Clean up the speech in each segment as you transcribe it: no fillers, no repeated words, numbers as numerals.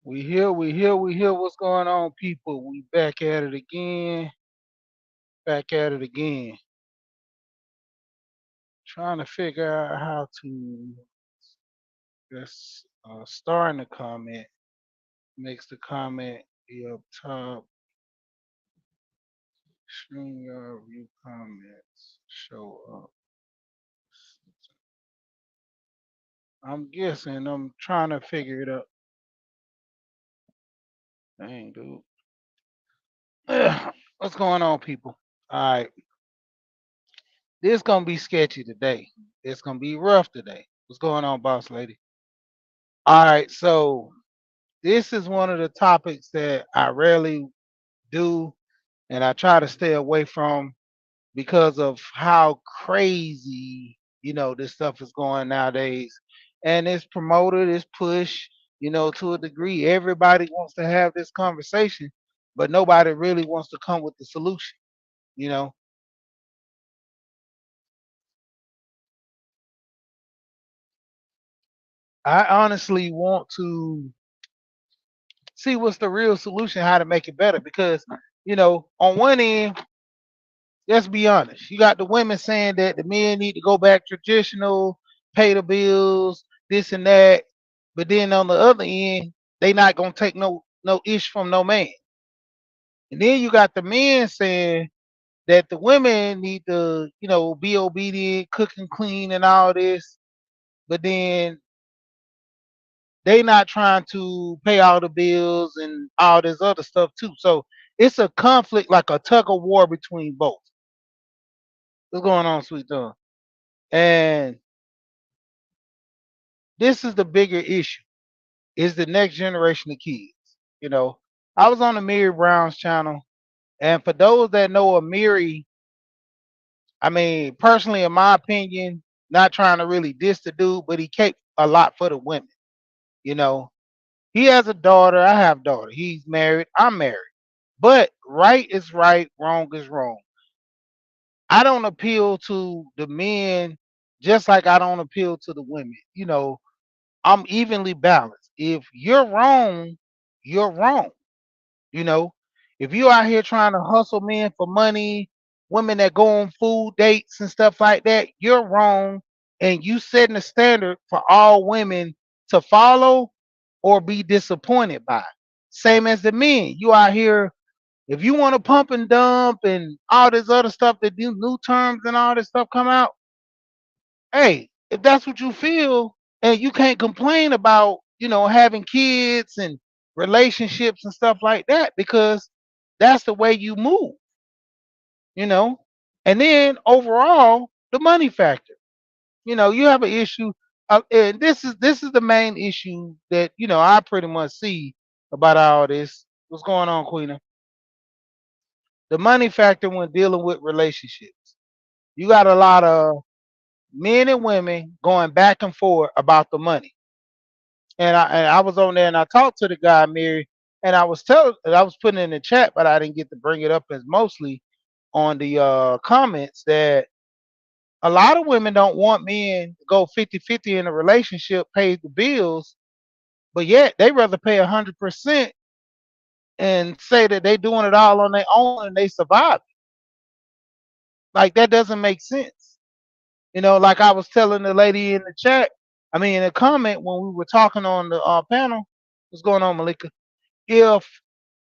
We here, we here, we here. What's going on, people? We back at it again. Back at it again. Trying to figure out how to just star in the comment. Makes the comment be up top. Stream your view comments. Show up. I'm guessing. I'm trying to figure it out. Dang, dude. What's going on, people? All right. This gonna be sketchy today. It's gonna be rough today. What's going on, boss lady? All right. So this is one of the topics that I rarely do and I try to stay away from because of how crazy, this stuff is going nowadays. And it's promoted, it's pushed, to a degree. Everybody wants to have this conversation, but nobody really wants to come with the solution, you know. I honestly want to see what's the real solution, how to make it better because, on one end, let's be honest. You got the women saying that the men need to go back traditional, pay the bills, this and that. But then on the other end, they not gonna take no ish from no man. And then you got the men saying that the women need to, be obedient, cook and clean and all this. But then they not trying to pay all the bills and all this other stuff too. So it's a conflict, like a tug of war between both. What's going on, sweet John? And this is the bigger issue is the next generation of kids. You know, I was on the Mary Brown's channel, and for those that know Amiri, I mean, personally, in my opinion, not trying to really diss the dude, but he caped a lot for the women. You know, he has a daughter. I have a daughter. He's married. I'm married. But right is right, wrong is wrong. I don't appeal to the men just like I don't appeal to the women. I'm evenly balanced. If you're wrong, you're wrong. You know, if you out here trying to hustle men for money, women that go on food dates and stuff like that, you're wrong. And you setting a standard for all women to follow or be disappointed by. Same as the men. You out here, if you want to pump and dump and all this other stuff that these new terms and all this stuff come out, hey, if that's what you feel and you can't complain about, having kids and relationships and stuff like that because that's the way you move, you know. And then overall, the money factor. You have an issue, and this is the main issue that I pretty much see about all this. What's going on, Queena? The money factor when dealing with relationships. You got a lot of men and women going back and forth about the money. And I was on there and I talked to the guy, Mary, and I was putting in the chat, but I didn't get to bring it up as mostly on the comments that a lot of women don't want men to go 50-50 in a relationship, pay the bills, but yet they rather pay 100% and say that they doing it all on their own and they survive. Like that doesn't make sense. Like I was telling the lady in the chat, I mean in the comment when we were talking on the panel, what's going on, Malika? If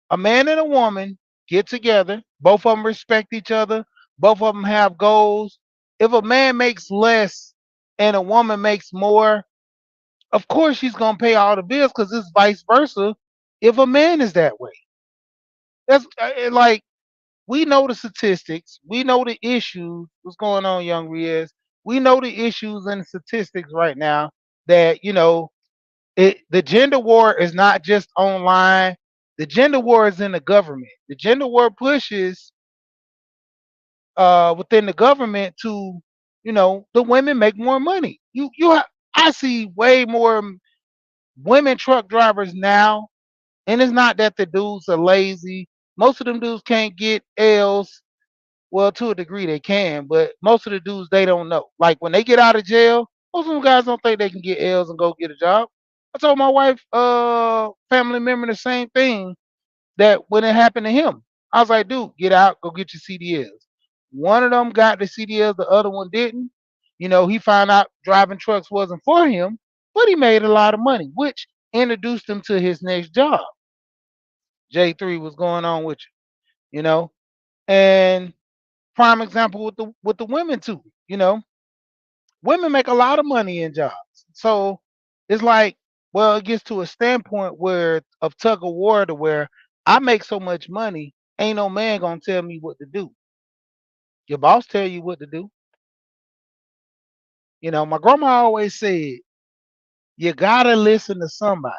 a man and a woman get together, both of them respect each other, both of them have goals. If a man makes less and a woman makes more, of course she's gonna pay all the bills because it's vice versa. If a man is that way, that's like we know the statistics, we know the issues. What's going on, young Riaz? We know the issues and the statistics right now that the gender war is not just online. The gender war is in the government. The gender war pushes within the government to, the women make more money. I see way more women truck drivers now, and it's not that the dudes are lazy. Most of them dudes can't get L's. Well, to a degree they can, but most of the dudes they don't know. Like when they get out of jail, most of them guys don't think they can get L's and go get a job. I told my wife, family member the same thing that when it happened to him. I was like, dude, get out, go get your CDLs. One of them got the CDLs, the other one didn't. He found out driving trucks wasn't for him, but he made a lot of money, which introduced him to his next job. J3 was going on with you, and prime example with the women too. Women make a lot of money in jobs. So it's like, well, it gets to a standpoint where of tug of war to where I make so much money, ain't no man gonna tell me what to do. Your boss tell you what to do. My grandma always said, you gotta listen to somebody.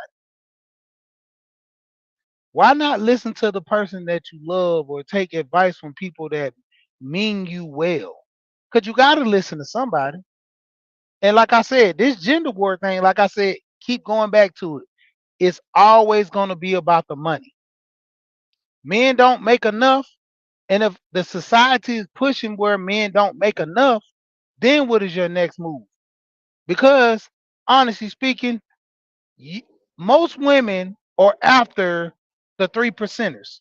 Why not listen to the person that you love or take advice from people that mean you well? Because you gotta listen to somebody. And like I said, this gender war thing, like I said, keep going back to it. It's always gonna be about the money. Men don't make enough. And if the society is pushing where men don't make enough, then what is your next move? Because honestly speaking, y- most women are after the 3%ers.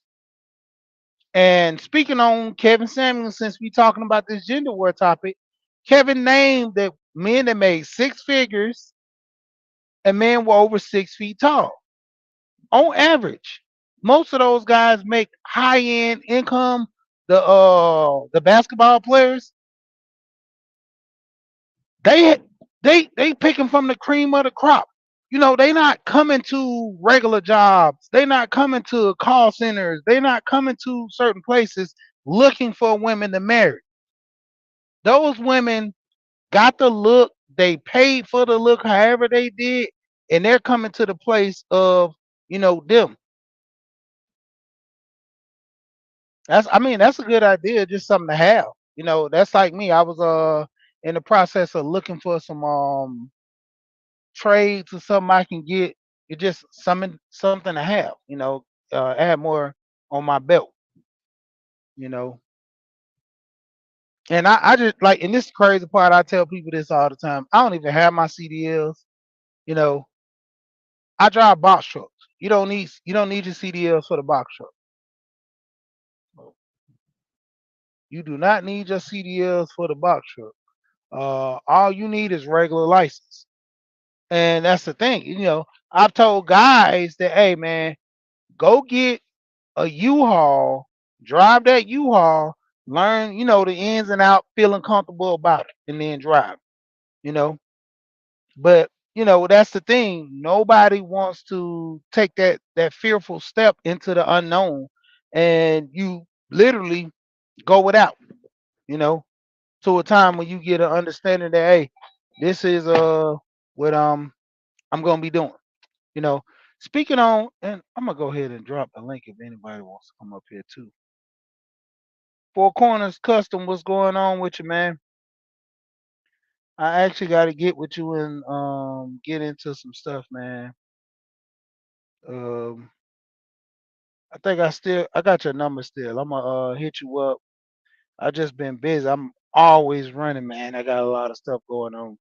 And speaking on Kevin Samuels, since we talking about this gender war topic, Kevin named that men that made six figures and men were over 6 feet tall. On average, most of those guys make high end income. The basketball players, they they picking from the cream of the crop. They not coming to regular jobs. They not coming to call centers. They not coming to certain places looking for women to marry. Those women got the look. They paid for the look, however they did, and they're coming to the place of them. That's a good idea, just something to have. That's like me. I was in the process of looking for some trades or something I can get. It's just something to have, add more on my belt, you know. And I just like, and this is the crazy part, I tell people this all the time. I don't even have my CDLs, you know. I drive box trucks. You don't need your CDLs for the box truck. You do not need your CDLs for the box truck. All you need is regular license. And that's the thing. I've told guys that, hey man, go get a U-Haul, drive that U-Haul, learn, the ins and out, feeling comfortable about it, and then drive, you know. But that's the thing. Nobody wants to take that fearful step into the unknown, and you literally go without, you know, to a time when you get an understanding that, hey, this is what I'm gonna be doing. You know, speaking on, and I'm gonna go ahead and drop the link if anybody wants to come up here too. Four Corners Custom, what's going on with you, man? I actually got to get with you and get into some stuff, man. Um, I think I got your number still. I'm gonna hit you up. I just been busy. I'm always running, man. I got a lot of stuff going on.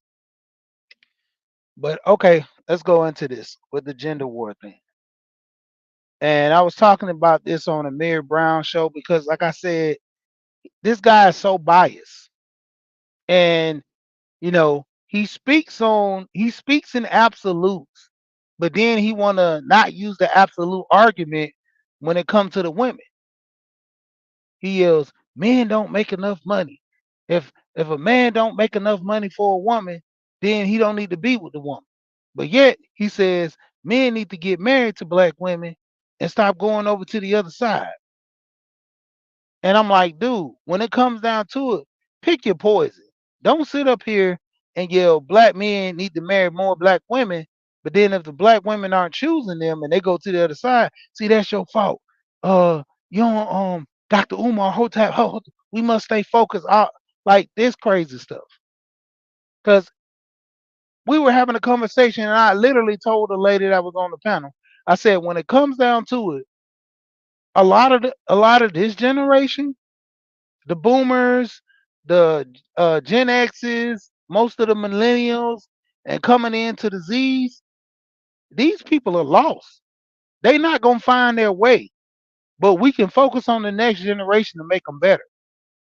But okay, let's go into this with the gender war thing. And I was talking about this on the Mary Brown show because, like I said, this guy is so biased, and he speaks in absolutes, but then he wanna not use the absolute argument when it comes to the women. He yells, "Men don't make enough money. If a man don't make enough money for a woman, then he don't need to be with the woman." But yet he says men need to get married to black women and stop going over to the other side. And I'm like, dude, when it comes down to it, pick your poison. Don't sit up here and yell black men need to marry more black women. But then if the black women aren't choosing them and they go to the other side, see that's your fault. Uh, you know, Dr. Umar Hotep, we must stay focused out like this crazy stuff. Because we were having a conversation and I literally told the lady that was on the panel, I said, when it comes down to it, a lot of this generation, the boomers, the Gen X's, most of the millennials, and coming into the Z's, These people are lost. They not gonna find their way. But we can focus on the next generation to make them better.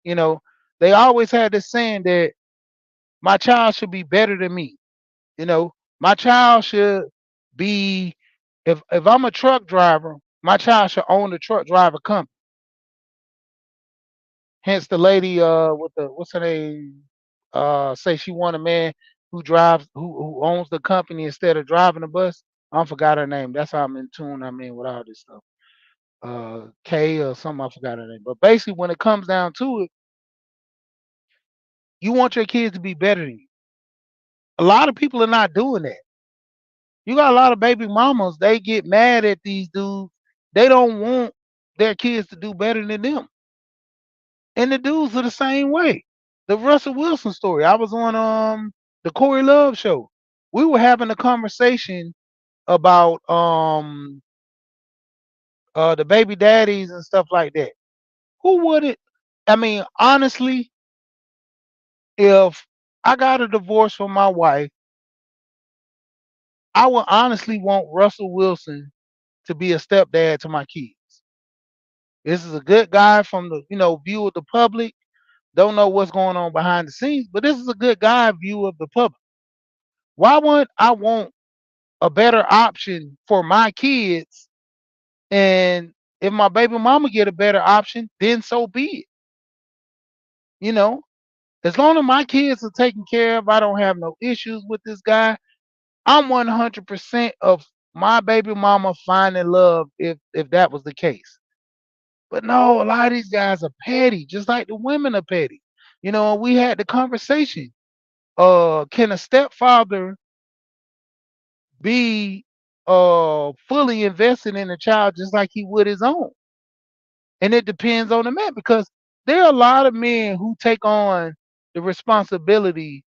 You know, they always had this saying that my child should be better than me. You know, my child should be if I'm a truck driver, my child should own the truck driver company. Hence the lady with the what's her name say she want a man who drives who owns the company instead of driving the bus. I forgot her name. That's how I'm in tune. I mean with all this stuff. K or something. I forgot her name. But basically, when it comes down to it, you want your kids to be better than you. A lot of people are not doing that. You got a lot of baby mamas. They get mad at these dudes. They don't want their kids to do better than them. And the dudes are the same way. The Russell Wilson story. I was on the Corey Love show. We were having a conversation about the baby daddies and stuff like that. Who would it? I mean, honestly, if I got a divorce from my wife, I would honestly want Russell Wilson to be a stepdad to my kids. This is a good guy from the view of the public. Don't know what's going on behind the scenes, but this is a good guy view of the public. Why would I want a better option for my kids? And if my baby mama get a better option, then so be it. You know, as long as my kids are taken care of, I don't have no issues with this guy. I'm 100% of my baby mama finding love if that was the case. But no, a lot of these guys are petty, just like the women are petty. We had the conversation. Can a stepfather be fully invested in a child just like he would his own? And it depends on the man because there are a lot of men who take on the responsibility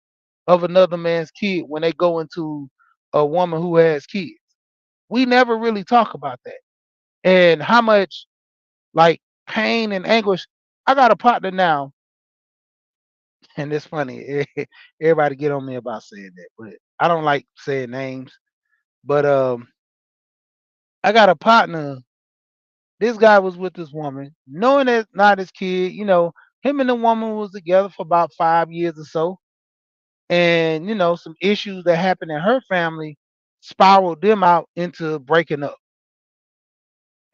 of another man's kid when they go into a woman who has kids. We never really talk about that. And how much like pain and anguish. I got a partner now, and it's funny. Everybody get on me about saying that, but I don't like saying names. But I got a partner. This guy was with this woman, knowing that not his kid. Him and the woman was together for about 5 years or so, and some issues that happened in her family spiraled them out into breaking up.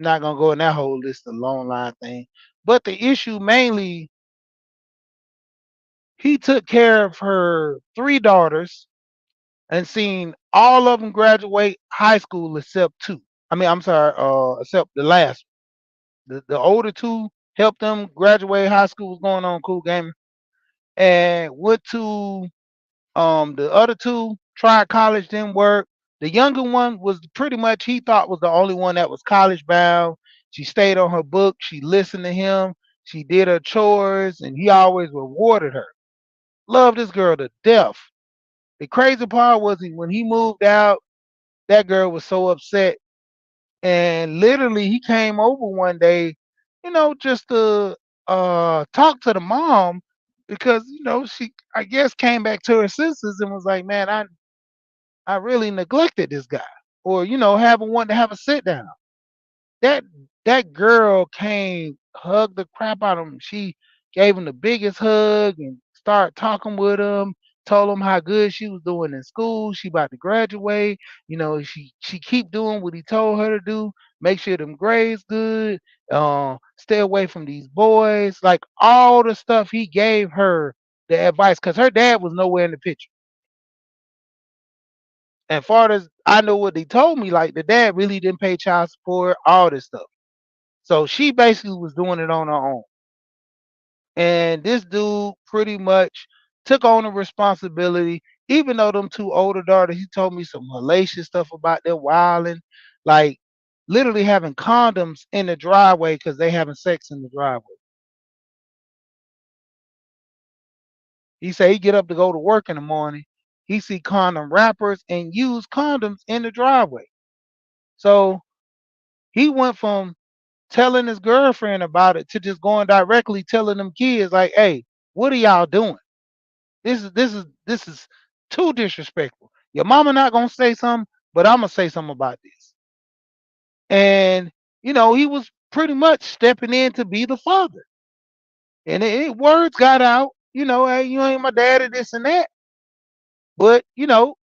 Not gonna go in that whole list of long line thing, but the issue mainly he took care of her three daughters and seen all of them graduate high school except two. I mean, I'm sorry, except the last. The older two helped them graduate high school. Was going on cool gaming, and went to the other two tried college, didn't work. The younger one was pretty much he thought was the only one that was college bound. She stayed on her book. She listened to him. She did her chores, and he always rewarded her. Loved this girl to death. The crazy part was when he moved out, that girl was so upset. And literally he came over one day, just to talk to the mom because, she I guess came back to her senses and was like, man, I really neglected this guy. Or, having wanted to have a sit down. That that girl came, hugged the crap out of him. She gave him the biggest hug and started talking with him. Told him how good she was doing in school. She about to graduate. She keep doing what he told her to do. Make sure them grades good. Stay away from these boys. Like all the stuff he gave her the advice, because her dad was nowhere in the picture. And far as I know, what they told me, like the dad really didn't pay child support, all this stuff. So she basically was doing it on her own. And this dude pretty much took on the responsibility, even though them two older daughters, he told me some hellacious stuff about their wilding, like literally having condoms in the driveway because they having sex in the driveway. He said he get up to go to work in the morning. He see condom wrappers and used condoms in the driveway. So he went from telling his girlfriend about it to just going directly telling them kids like, "Hey, what are y'all doing? This is too disrespectful. Your mama not gonna say something, but I'm gonna say something about this. And he was pretty much stepping in to be the father. And words got out, hey, you ain't my daddy, this and that. But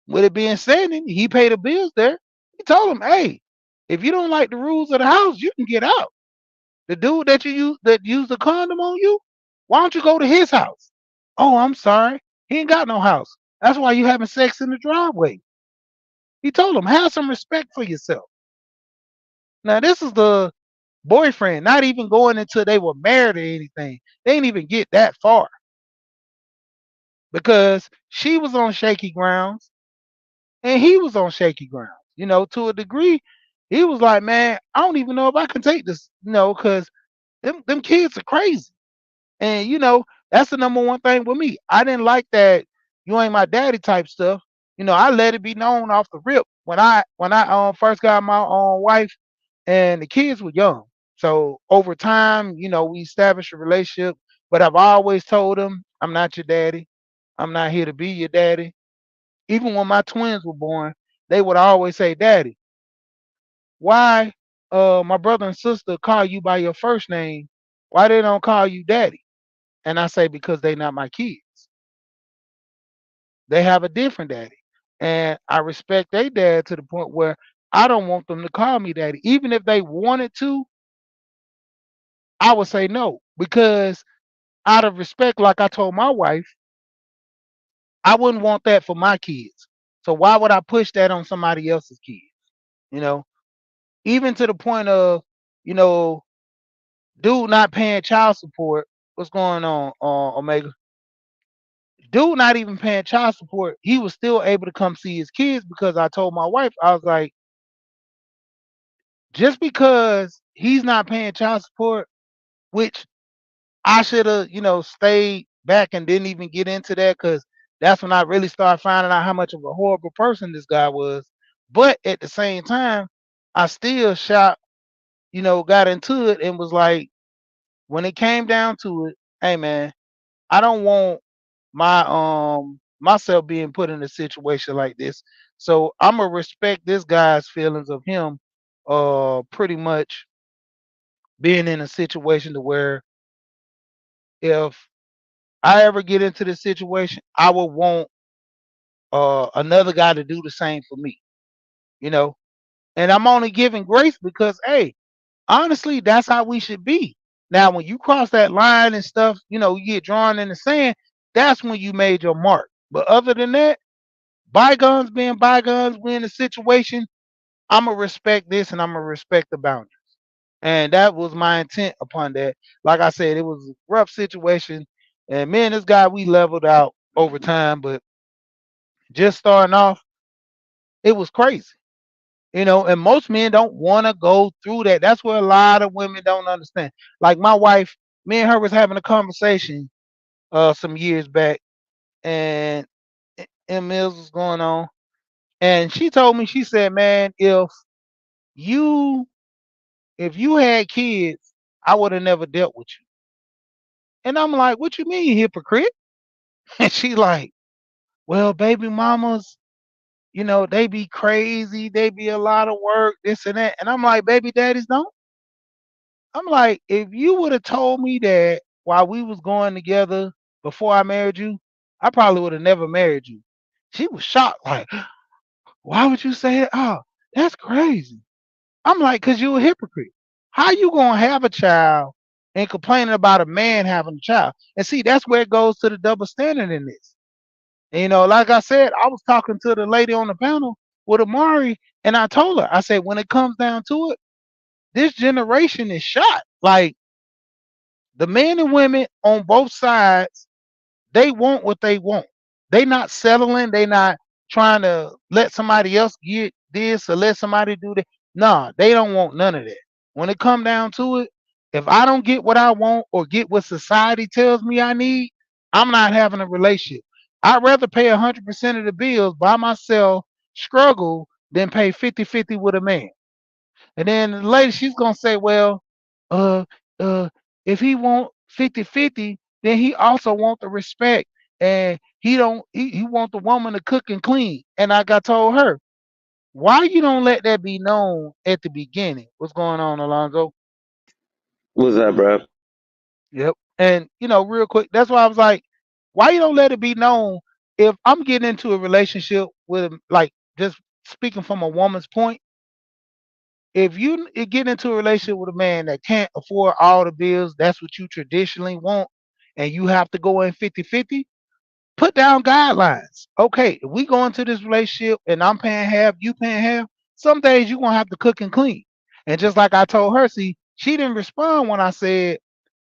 with it being said, he paid the bills there. He told him, hey, if you don't like the rules of the house, you can get out. The dude that used the condom on you, why don't you go to his house? Oh, I'm sorry. He ain't got no house. That's why you having sex in the driveway. He told him, have some respect for yourself. Now, this is the boyfriend, not even going until they were married or anything. They didn't even get that far because she was on shaky grounds and he was on shaky grounds. To a degree, he was like, man, I don't even know if I can take this, because them kids are crazy. And that's the number one thing with me. I didn't like that you ain't my daddy type stuff. I let it be known off the rip when I first got my own wife and the kids were young. So over time, we established a relationship. But I've always told them, I'm not your daddy. I'm not here to be your daddy. Even when my twins were born, they would always say, Daddy, why my brother and sister call you by your first name? Why they don't call you daddy? And I say, because they not my kids. They have a different daddy. And I respect their dad to the point where I don't want them to call me daddy. Even if they wanted to, I would say no. Because out of respect, like I told my wife, I wouldn't want that for my kids. So why would I push that on somebody else's kids? You know, Even to the point of, you know, dude not paying child support. What's going on, Omega? Dude not even paying child support. He was still able to come see his kids because I told my wife, I was like, just because he's not paying child support, which I should have, stayed back and didn't even get into that because that's when I really started finding out how much of a horrible person this guy was. But at the same time, I still got into it and was like, when it came down to it, hey man, I don't want myself being put in a situation like this. So I'm gonna respect this guy's feelings of him pretty much being in a situation to where if I ever get into this situation, I would want another guy to do the same for me, you know. And I'm only giving grace because, hey, honestly, that's how we should be. Now, when you cross that line and stuff, you get drawn in the sand. That's when you made your mark. But other than that, bygones being bygones, we're in a situation. I'm gonna respect this and I'm gonna respect the boundaries. And that was my intent upon that. Like I said, it was a rough situation, and me and this guy we leveled out over time. But just starting off, it was crazy. And most men don't want to go through that. That's what a lot of women don't understand. Like my wife, me and her was having a conversation some years back, and Mills was going on, and she told me, she said, "Man, you if you had kids, I would have never dealt with you." And I'm like, "What you mean, hypocrite?" And she like, "Well, baby mamas, they be crazy, they be a lot of work, this and that." And I'm like, "Baby daddies don't." I'm like, if you would have told me that while we was going together before I married you, I probably would have never married you. She was shocked, like, why would you say that? Oh, that's crazy. I'm like, cause you a hypocrite. How you gonna have a child and complaining about a man having a child? And see, that's where it goes to the double standard in this. And, like I said, I was talking to the lady on the panel with Amari, and I told her, I said, when it comes down to it, this generation is shot. Like the men and women on both sides, they want what they want. They not settling. They not trying to let somebody else get this or let somebody do that. Nah, they don't want none of that. When it come down to it, if I don't get what I want or get what society tells me I need, I'm not having a relationship. I'd rather pay 100% of the bills by myself, struggle, than pay 50-50 with a man. And then the lady, she's gonna say, well, uh, uh, if he want 50-50, then he also want the respect. And he don't he want the woman to cook and clean. And I got told her, Why you don't let that be known at the beginning? What's going on, Alonzo? What's up, bro? Yep. And real quick, that's why I was like, why you don't let it be known if I'm getting into a relationship with like just speaking from a woman's point, if you get into a relationship with a man that can't afford all the bills, that's what you traditionally want, and you have to go in 50-50. Put down guidelines. Okay, if we go into this relationship and I'm paying half, you paying half, some days you're gonna have to cook and clean. And just like I told her, see, she didn't respond when I said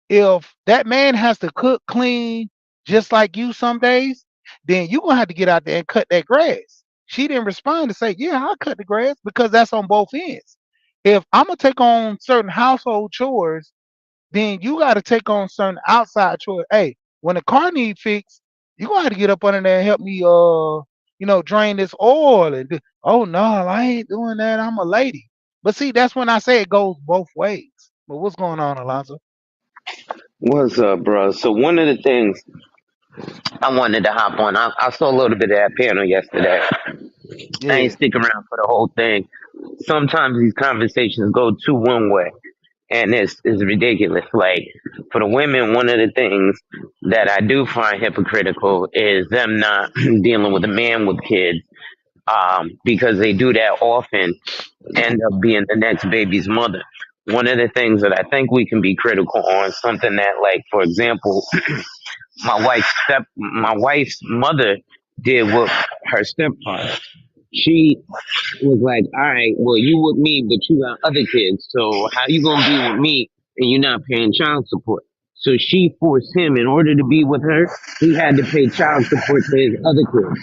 if that man has to cook, clean, just like you some days, then you're gonna have to get out there and cut that grass. She didn't respond to say, yeah, I'll cut the grass because that's on both ends. If I'm gonna take on certain household chores, then you got to take on certain outside chores. Hey, when the car need fixed, you gonna have to get up under there and help me, drain this oil and oh no, I ain't doing that. I'm a lady. But see, that's when I say it goes both ways. But what's going on, Alonzo? What's up, bro? So one of the things I wanted to hop on, I saw a little bit of that panel yesterday. I ain't Yeah, stick around for the whole thing. Sometimes these conversations go too one way, and it's ridiculous. Like for the women, one of the things that I do find hypocritical is them not dealing with a man with kids, because they do that often, end up being the next baby's mother. One of the things that I think we can be critical on, something that, like, for example, my wife's mother did with her stepfather. She was like, all right, well, you with me, but you got other kids. So how you gonna be with me and you're not paying child support? So she forced him, in order to be with her, he had to pay child support to his other kids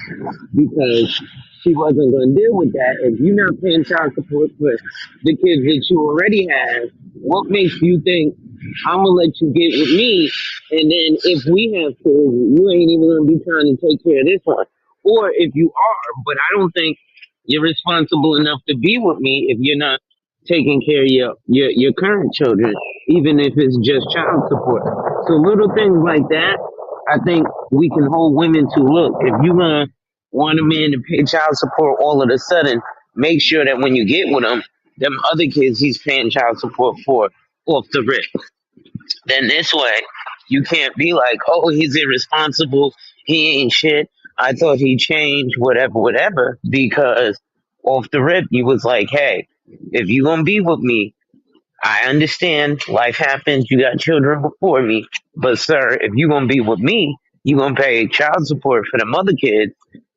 because she wasn't gonna deal with that. If you're not paying child support for the kids that you already have, what makes you think I'm gonna let you get with me, and then if we have kids, you ain't even gonna be trying to take care of this one? Or if you are, but I don't think you're responsible enough to be with me if you're not taking care of your current children, even if it's just child support. So little things like that, I think we can hold women to. Look, if you gonna want a man to pay child support all of a sudden, make sure that when you get with him, them other kids he's paying child support for off the rip. Then this way, you can't be like, oh, he's irresponsible. He ain't shit. I thought he changed, whatever, whatever. Because off the rip, you was like, hey, if you gonna be with me, I understand life happens. You got children before me, but sir, if you gonna be with me, you gonna pay child support for the mother kids,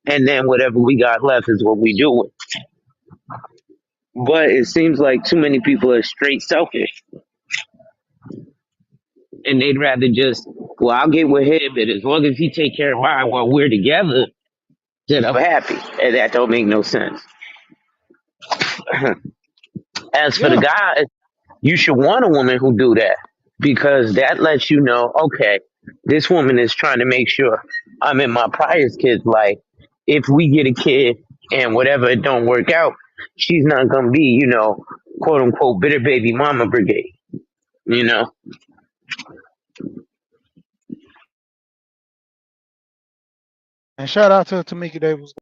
and then whatever we got left is what we do with. But it seems like too many people are straight selfish, and they'd rather just, well, I'll get with him, but as long as he take care of mine while we're together, then I'm happy. And that don't make no sense. As for the yeah. guys, you should want a woman who do that because that lets you know, okay, this woman is trying to make sure I'm in my prior kid's life. If we get a kid and whatever it don't work out, she's not gonna be, quote unquote, bitter baby mama brigade. You know, And shout out to Tamika Davis.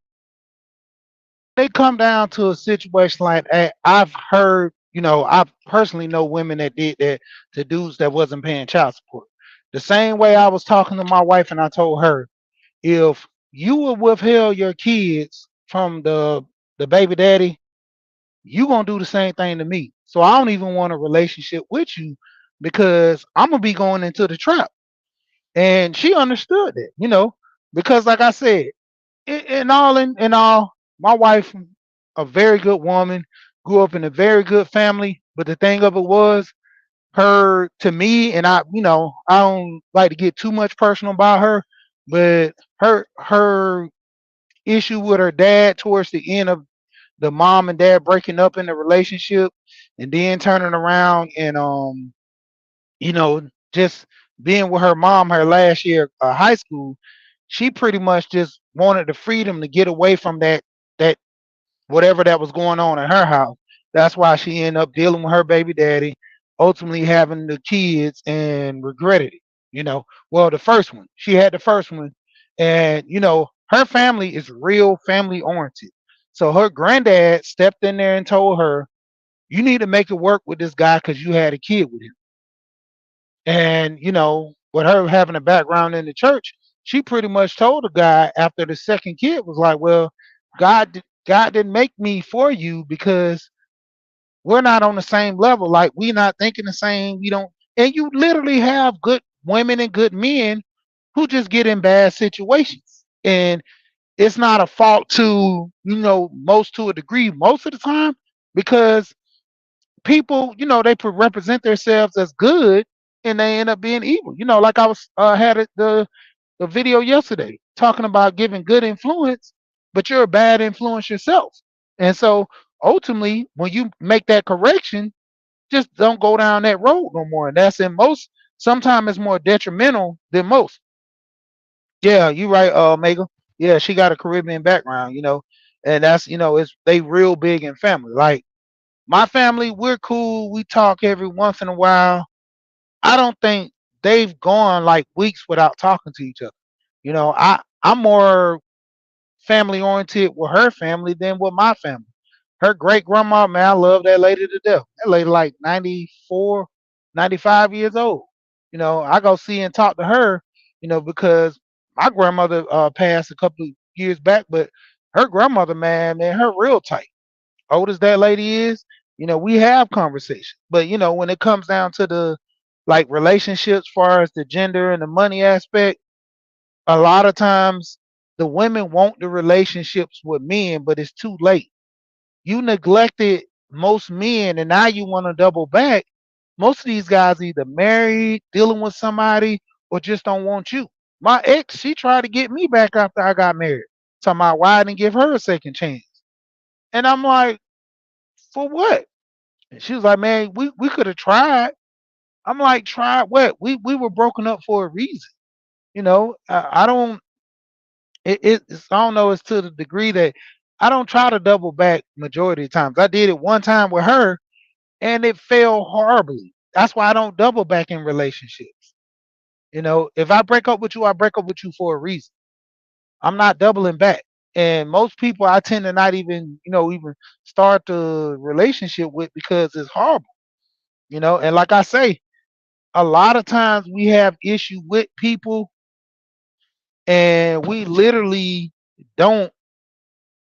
They come down to a situation like that. I've heard, I personally know women that did that to dudes that wasn't paying child support. The same way I was talking to my wife and I told her, if you would withheld your kids from the baby daddy, you gonna do the same thing to me. So I don't even want a relationship with you because I'm gonna be going into the trap. And she understood that, because like I said, in all, my wife, a very good woman, grew up in a very good family. But the thing of it was, her to me, and I don't like to get too much personal about her, but her issue with her dad towards the end of the mom and dad breaking up in the relationship, and then turning around and you know, just being with her mom her last year of high school, she pretty much just wanted the freedom to get away from that whatever that was going on in her house. That's why she ended up dealing with her baby daddy, ultimately having the kids and regretted it. Well, the first one, she had the first one, and her family is real family oriented. So her granddad stepped in there and told her, "You need to make it work with this guy because you had a kid with him." And with her having a background in the church, she pretty much told the guy after the second kid was like, "Well, God didn't make me for you because we're not on the same level. Like we not thinking the same. We don't." And you literally have good women and good men who just get in bad situations. And it's not a fault to, most to a degree, most of the time, because people, they represent themselves as good and they end up being evil. Like I was had the video yesterday talking about giving good influence, but you're a bad influence yourself. And so ultimately, when you make that correction, just don't go down that road no more. And that's in most. Sometimes it's more detrimental than most. Yeah, you right, Mega. Yeah, she got a Caribbean background, and that's it's they real big in family. Like my family, we're cool. We talk every once in a while. I don't think they've gone like weeks without talking to each other. I'm more family oriented with her family than with my family. Her great grandma, man, I love that lady to death. That lady like 94, 95 years old. I go see and talk to her, because my grandmother passed a couple of years back, but her grandmother, man, her real tight. Old as that lady is, we have conversations. But when it comes down to the like relationships, far as the gender and the money aspect, a lot of times the women want the relationships with men, but it's too late. You neglected most men, and now you want to double back. Most of these guys either married, dealing with somebody, or just don't want you. My ex, she tried to get me back after I got married. Talking about why I didn't give her a second chance. And I'm like, for what? And she was like, man, we could have tried. I'm like, tried what? We were broken up for a reason. I don't I don't know, it's to the degree that I don't try to double back majority of times. I did it one time with her and it failed horribly. That's why I don't double back in relationships. If I break up with you, I break up with you for a reason. I'm not doubling back. And most people I tend to not even start the relationship with because it's horrible. And like I say, a lot of times we have issue with people and we literally don't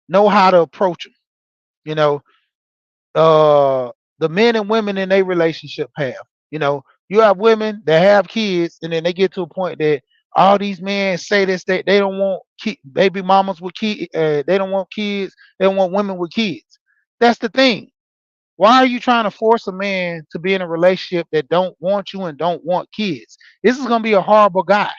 know how to approach them. You know, the men and women in a relationship have. You have women that have kids, and then they get to a point that all these men say this, they don't want baby mamas with kids. They don't want kids. They don't want women with kids. That's the thing. Why are you trying to force a man to be in a relationship that don't want you and don't want kids? This is gonna be a horrible guy.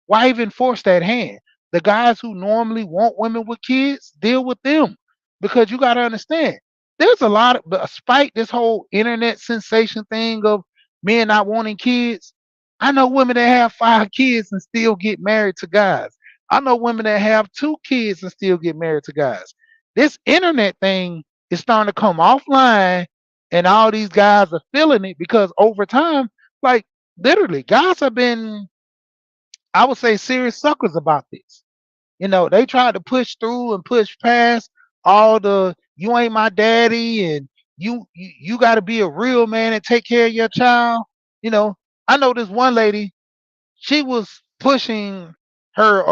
Why even force that hand? The guys who normally want women with kids, deal with them. Because you got to understand, there's a lot of, despite this whole internet sensation thing of men not wanting kids, I know women that have 5 kids and still get married to guys. I know women that have 2 kids and still get married to guys. This internet thing is starting to come offline, and all these guys are feeling it because over time, like literally, guys have been, I would say, serious suckers about this. They tried to push through and push past all the "you ain't my daddy" and you got to be a real man and take care of your child. You know, I know this one lady. She was pushing her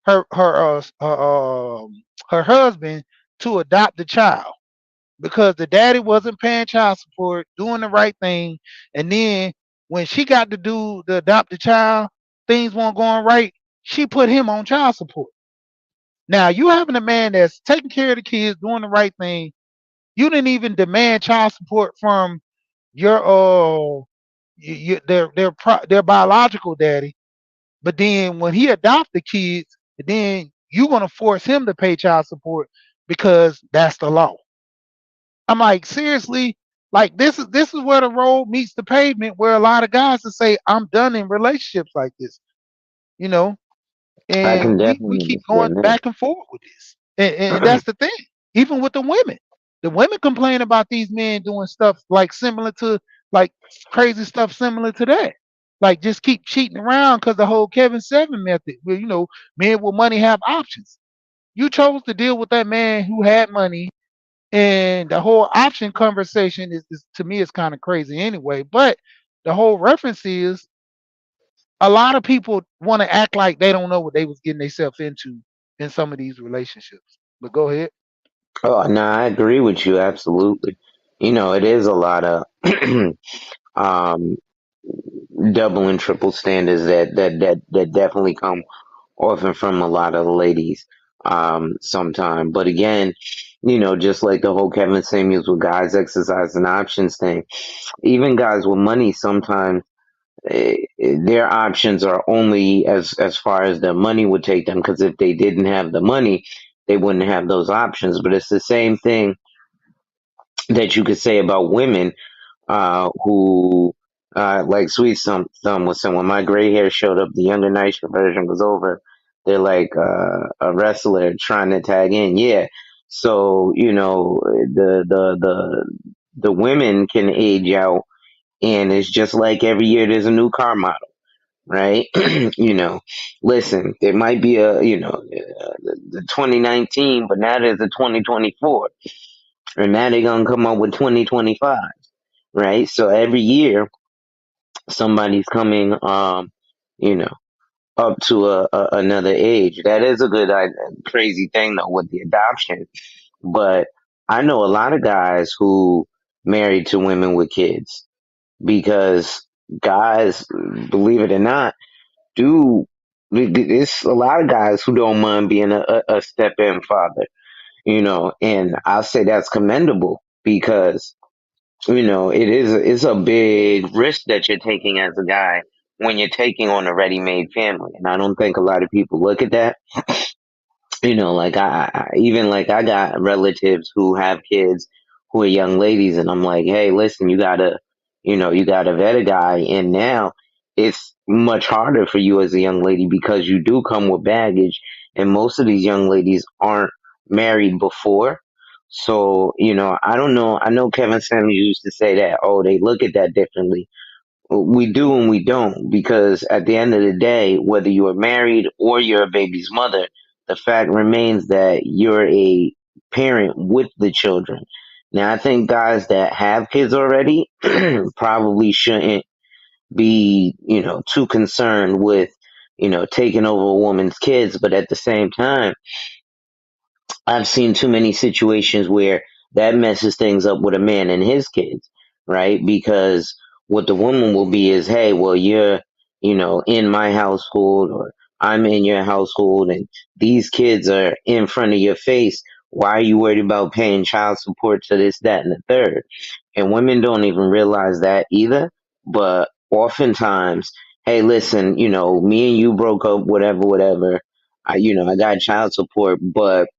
her husband to adopt the child because the daddy wasn't paying child support, doing the right thing, and then when she got to do the adopt the child, things weren't going right. She put him on child support. Now you having a man that's taking care of the kids, doing the right thing. You didn't even demand child support from your their biological daddy, but then when he adopt the kids, then you're gonna force him to pay child support because that's the law. I'm like, seriously, like this is where the road meets the pavement, where a lot of guys will say, I'm done in relationships like this, you know, I can and we definitely keep going understand that. back and forth with this. And that's the thing. Even with the women. The women complain about these men doing stuff like similar to like crazy stuff similar to that. Like just keep cheating around because the whole Kevin Seven method, where men with money have options. You chose to deal with that man who had money, and the whole option conversation is to me is kind of crazy anyway. But the whole reference is a lot of people want to act like they don't know what they was getting themselves into in some of these relationships. But go ahead. Oh, no, I agree with you absolutely. It is a lot of um, double and triple standards that definitely come often from a lot of the ladies sometime. But again, just like the whole Kevin Samuels with guys exercising options thing, even guys with money sometimes their options are only as far as their money would take them, because if they didn't have the money, they wouldn't have those options. But it's the same thing that you could say about women who like Sweet Thumb was saying, when my gray hair showed up, the younger nicer version was over. They're like a wrestler trying to tag in. Yeah. So, the women can age out, and it's just like every year there's a new car model, right? Listen, there might be the 2019, but now there's a 2024, and now they're gonna come up with 2025, right? So every year somebody's coming, you know, up to another age. That is a good, crazy thing though with the adoption. But I know a lot of guys who married to women with kids, because guys, believe it or not, do. It's a lot of guys who don't mind being a step-in father, and I'll say that's commendable, because it's a big risk that you're taking as a guy when you're taking on a ready-made family, and I don't think a lot of people look at that. Like even like I got relatives who have kids who are young ladies, and I'm like, hey, listen, you gotta vet a guy, and now it's much harder for you as a young lady, because you do come with baggage, and most of these young ladies aren't married before. So, I don't know. I know Kevin Samuels used to say that, oh, they look at that differently. We do and we don't, because at the end of the day, whether you are married or you're a baby's mother, the fact remains that you're a parent with the children. Now, I think guys that have kids already probably shouldn't be, too concerned with, taking over a woman's kids. But at the same time, I've seen too many situations where that messes things up with a man and his kids, right? Because what the woman will be is, hey, well, you're, in my household, or I'm in your household, and these kids are in front of your face. Why are you worried about paying child support to this, that, and the third? And women don't even realize that either. But oftentimes, hey, listen, me and you broke up, whatever, whatever. I got child support, but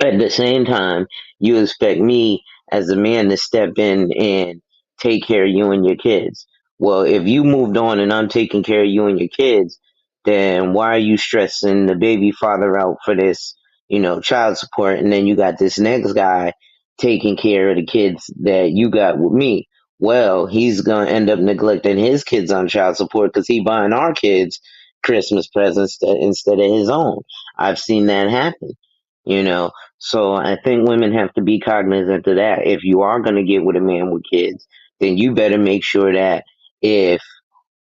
at the same time, you expect me as a man to step in and take care of you and your kids. Well, if you moved on and I'm taking care of you and your kids, then why are you stressing the baby father out for this, child support? And then you got this next guy taking care of the kids that you got with me. Well, he's going to end up neglecting his kids on child support, because he buying our kids Christmas presents instead of his own. I've seen that happen, you know. So I think women have to be cognizant of that. If you are going to get with a man with kids, then you better make sure that if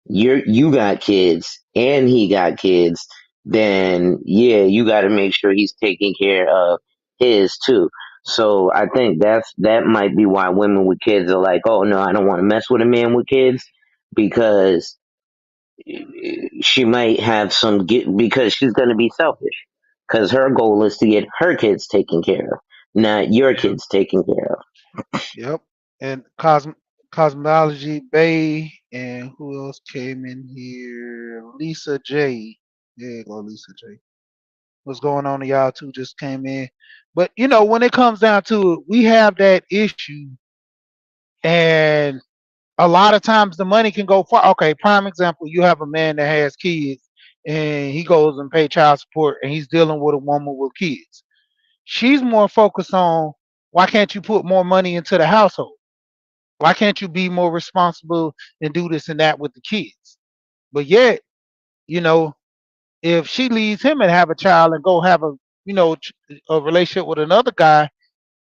you got kids and he got kids, then yeah, you got to make sure he's taking care of his too. So I think that might be why women with kids are like, oh no, I don't want to mess with a man with kids, because she might have some get, because she's going to be selfish, because her goal is to get her kids taken care of, not your Yep. kids taken care of. Yep. And Cosmology Bay, and who else came in here? Lisa J. There you go, Lisa J. What's going on to y'all too? Just came in. But when it comes down to it, we have that issue, and a lot of times the money can go far. Okay, prime example: you have a man that has kids, and he goes and pay child support, and he's dealing with a woman with kids. She's more focused on, why can't you put more money into the household? Why can't you be more responsible and do this and that with the kids? But yet, you know, if she leaves him and have a child and go have a relationship with another guy,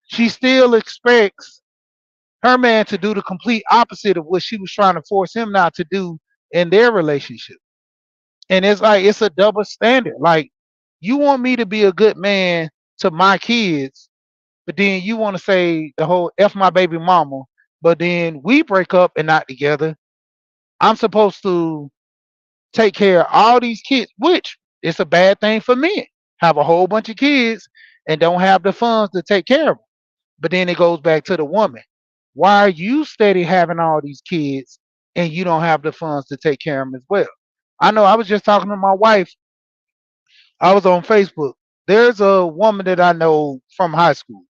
she still expects her man to do the complete opposite of what she was trying to force him not to do in their relationship. And it's like it's a double standard. Like you want me to be a good man to my kids, but then you want to say the whole F my baby mama, but then we break up and not together. I'm supposed to take care of all these kids, which is a bad thing for men. Have a whole bunch of kids and don't have the funds to take care of them. But then it goes back to the woman. Why are you steady having all these kids and you don't have the funds to take care of them as well? I know I was just talking to my wife. I was on Facebook. There's a woman that I know from high school.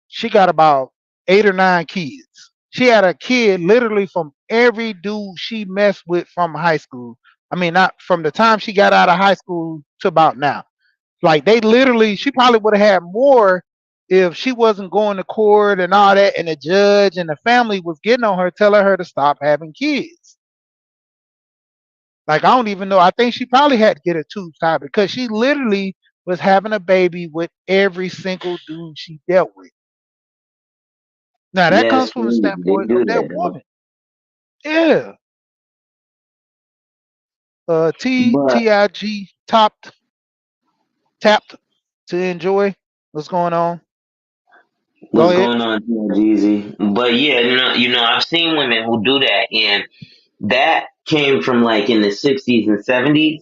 She got about 8 or 9 kids. She had a kid literally from every dude she messed with from high school. I mean, not from the time she got out of high school to about now. Like they literally, she probably would have had more if she wasn't going to court and all that, and the judge and the family was getting on her, telling her to stop having kids. Like I don't even know. I think she probably had to get a tube tied because she literally was having a baby with every single dude she dealt with. Now that That's comes from the crazy. They standpoint of do that that though. woman. Yeah. But TTIG tapped to enjoy. What's going on? Go what's ahead. going on here, Jeezy? But yeah, I've seen women who do that, and that came from like in the 60s and 70s.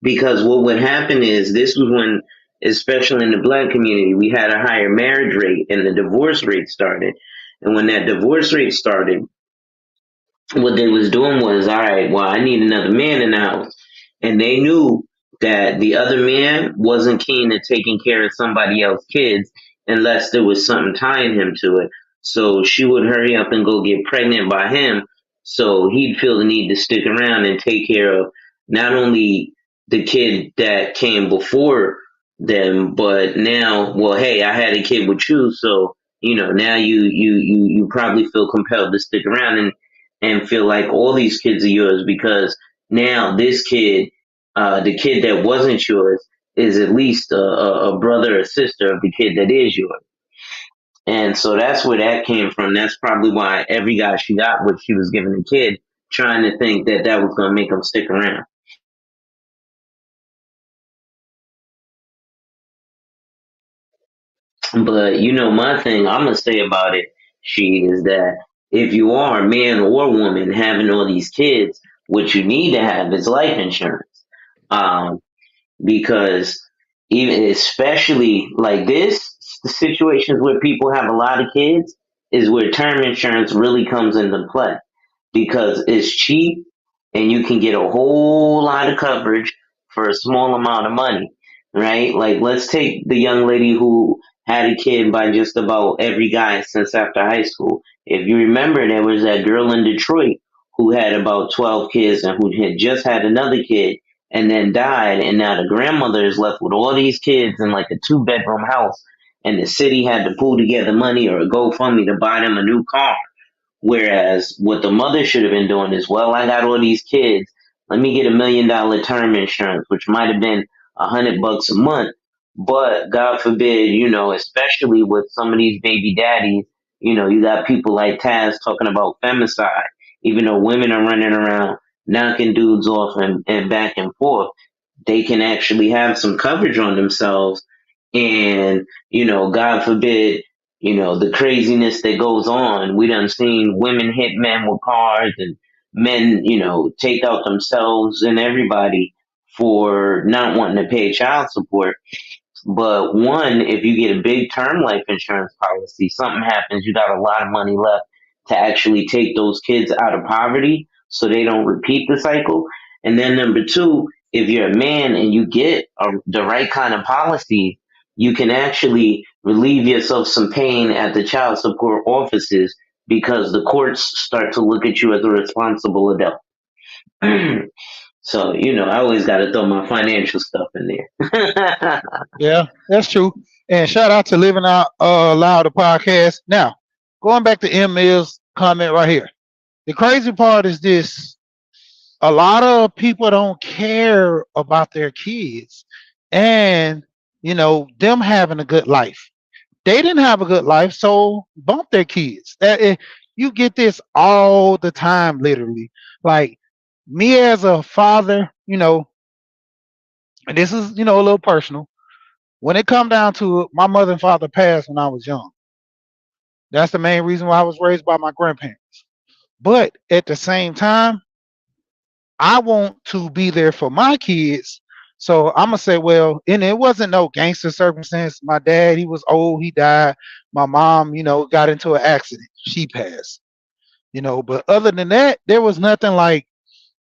Because what would happen is this was when, especially in the black community, we had a higher marriage rate and the divorce rate started. And when that divorce rate started, what they was doing was, all right, well, I need another man in the house. And they knew that the other man wasn't keen to taking care of somebody else's kids unless there was something tying him to it. So she would hurry up and go get pregnant by him. So he'd feel the need to stick around and take care of not only the kid that came before them, but now, well, hey, I had a kid with you, so now you probably feel compelled to stick around and feel like all these kids are yours because now this kid, the kid that wasn't yours, is at least a brother or sister of the kid that is yours. And so that's where that came from. That's probably why every guy she got what she was giving the kid, trying to think that that was going to make him stick around. But my thing I'm gonna say about it, she is that if you are man or woman having all these kids, what you need to have is life insurance. Um, because even especially like this, the situations where people have a lot of kids is where term insurance really comes into play because it's cheap and you can get a whole lot of coverage for a small amount of money, right? Like, let's take the young lady who had a kid by just about every guy since after high school. If you remember, there was that girl in Detroit who had about 12 kids and who had just had another kid and then died. And now the grandmother is left with all these kids in like a 2-bedroom house. And the city had to pull together money or a GoFundMe to buy them a new car. Whereas what the mother should have been doing is, well, I got all these kids. Let me get $1 million term insurance, which might have been $100 a month. But God forbid, especially with some of these baby daddies, you got people like Taz talking about femicide, even though women are running around knocking dudes off and back and forth, they can actually have some coverage on themselves. And, God forbid, the craziness that goes on. We done seen women hit men with cars and men, take out themselves and everybody for not wanting to pay child support. But one, if you get a big term life insurance policy, something happens, you got a lot of money left to actually take those kids out of poverty so they don't repeat the cycle. And then number two, if you're a man and you get the right kind of policy, you can actually relieve yourself some pain at the child support offices because the courts start to look at you as a responsible adult. So, I always got to throw my financial stuff in there. Yeah, that's true. And shout out to Living Out Loud the podcast. Now, going back to M Mill's comment right here. The crazy part is this: a lot of people don't care about their kids, and them having a good life. They didn't have a good life, so bump their kids. You get this all the time, literally. Like me as a father, and this is a little personal. When it come down to it, my mother and father passed when I was young. That's the main reason why I was raised by my grandparents. But at the same time, I want to be there for my kids. So I'm gonna say, well, and it wasn't no gangster circumstance. My dad, he was old, he died. My mom, got into an accident. She passed. But other than that, there was nothing like,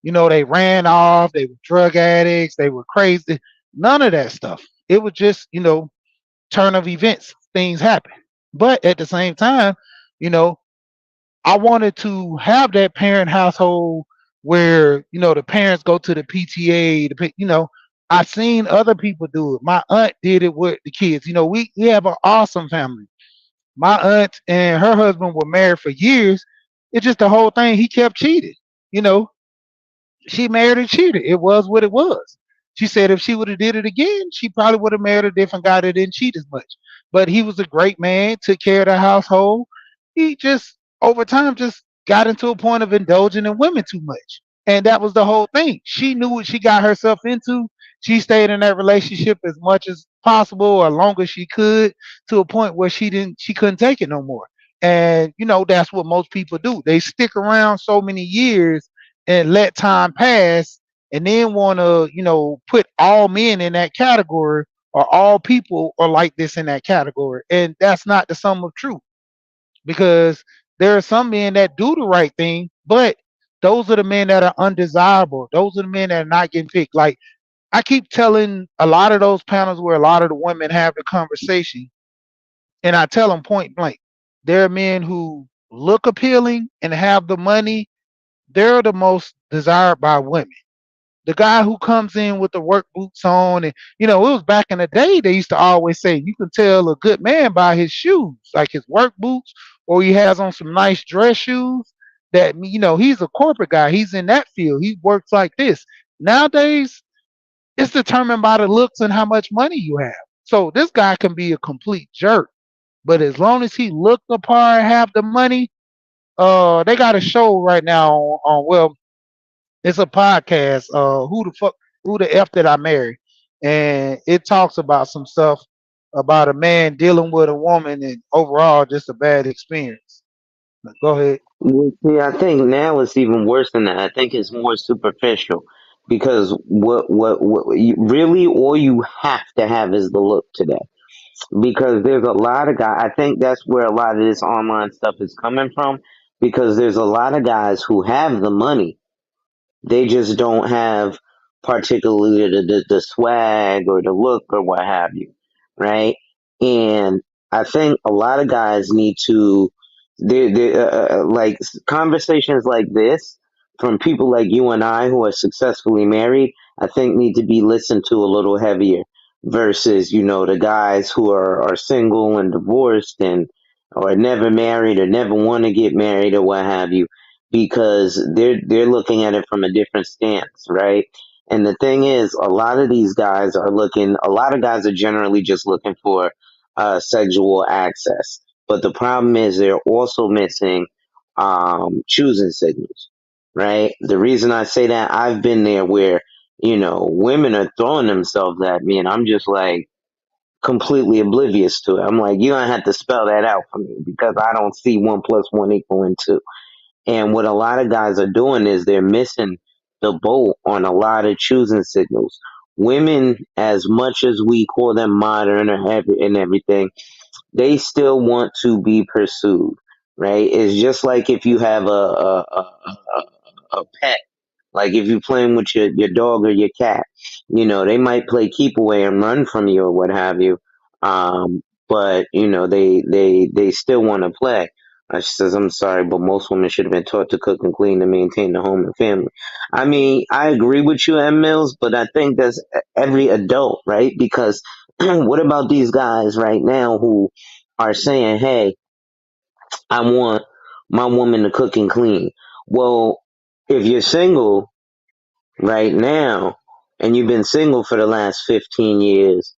they ran off, they were drug addicts, they were crazy. None of that stuff. It was just, turn of events. Things happen. But at the same time, you know, I wanted to have that parent household where the parents go to the PTA. I've seen other people do it. My aunt did it with the kids. We have an awesome family. My aunt and her husband were married for years. It's just the whole thing. He kept cheating. You know, she married and cheated. It was what it was. She said if she would have did it again, she probably would have married a different guy that didn't cheat as much. But he was a great man, took care of the household. He just over time just got into a point of indulging in women too much. And that was the whole thing. She knew what she got herself into. She stayed in that relationship as much as possible or long as she could to a point where she couldn't take it no more. And that's what most people do. They stick around so many years and let time pass and then want to put all men in that category or all people are like this in that category, and that's not the sum of truth, because there are some men that do the right thing, but those are the men that are undesirable. Those are the men that are not getting picked. Like I keep telling a lot of those panels where a lot of the women have the conversation, and I tell them point blank, there are men who look appealing and have the money. They're the most desired by women. The guy who comes in with the work boots on, and it was back in the day they used to always say you can tell a good man by his shoes, like his work boots, or he has on some nice dress shoes. That he's a corporate guy. He's in that field. He works like this. Nowadays, it's determined by the looks and how much money you have. So this guy can be a complete jerk, but as long as he looked the part, have the money, they got a show right now on well, it's a podcast. Who the f did I marry? And it talks about some stuff about a man dealing with a woman and overall just a bad experience. Go ahead. You see, I think now it's even worse than that. I think it's more superficial because what really all you have to have is the look today. Because there's a lot of guys. I think that's where a lot of this online stuff is coming from. Because there's a lot of guys who have the money, they just don't have particularly the swag or the look or what have you, right? And I think a lot of guys need to, like conversations like this from people like you and I who are successfully married, I think need to be listened to a little heavier versus, the guys who are single and divorced and or never married or never want to get married or what have you because they're looking at it from a different stance, right? And the thing is, a lot of guys are generally just looking for sexual access. But the problem is they're also missing choosing signals, right? The reason I say that, I've been there where, women are throwing themselves at me and I'm just like completely oblivious to it. I'm like, you don't have to spell that out for me because I don't see 1 + 1 = 2. And what a lot of guys are doing is they're missing the boat on a lot of choosing signals. Women, as much as we call them modern and everything, they still want to be pursued, right? It's just like if you have a pet, like if you're playing with your dog or your cat, they might play keep away and run from you or what have you. But they still want to play. She says, I'm sorry, but most women should have been taught to cook and clean to maintain the home and family. I mean, I agree with you, M. Mills, but I think that's every adult, right? Because what about these guys right now who are saying, hey, I want my woman to cook and clean? Well, if you're single right now and you've been single for the last 15 years,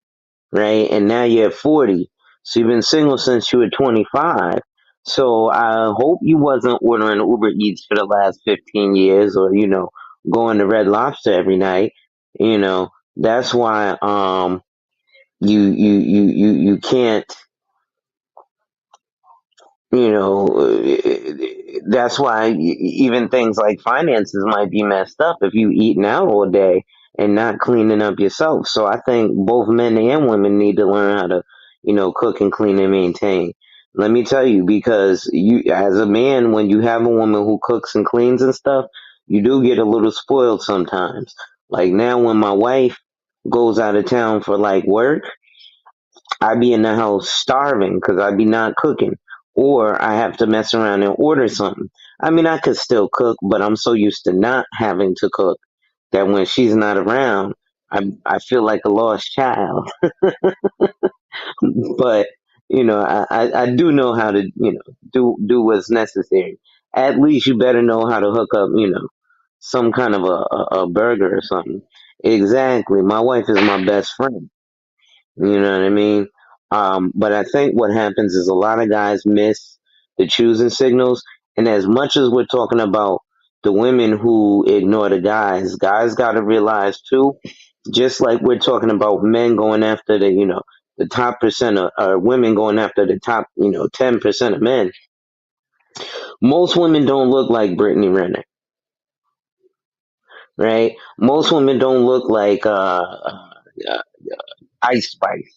right? And now you're 40. So you've been single since you were 25. So I hope you wasn't ordering Uber Eats for the last 15 years or, going to Red Lobster every night. That's why you can't, you know, that's why even things like finances might be messed up if you eating out all day and not cleaning up yourself. So I think both men and women need to learn how to, cook and clean and maintain. Let me tell you, because as a man, when you have a woman who cooks and cleans and stuff, you do get a little spoiled sometimes. Like now, when my wife goes out of town for like work, I be in the house starving because I be not cooking, or I have to mess around and order something. I mean, I could still cook, but I'm so used to not having to cook that when she's not around, I feel like a lost child. But I do know how to do what's necessary. At least you better know how to hook up some kind of a burger or something. Exactly. My wife is my best friend. You know what I mean? But I think what happens is a lot of guys miss the choosing signals. And as much as we're talking about the women who ignore the guys got to realize too, just like we're talking about men going after the top percent of women going after the top, 10% of men. Most women don't look like Brittany Renner, right? Most women don't look like uh, Ice Spice,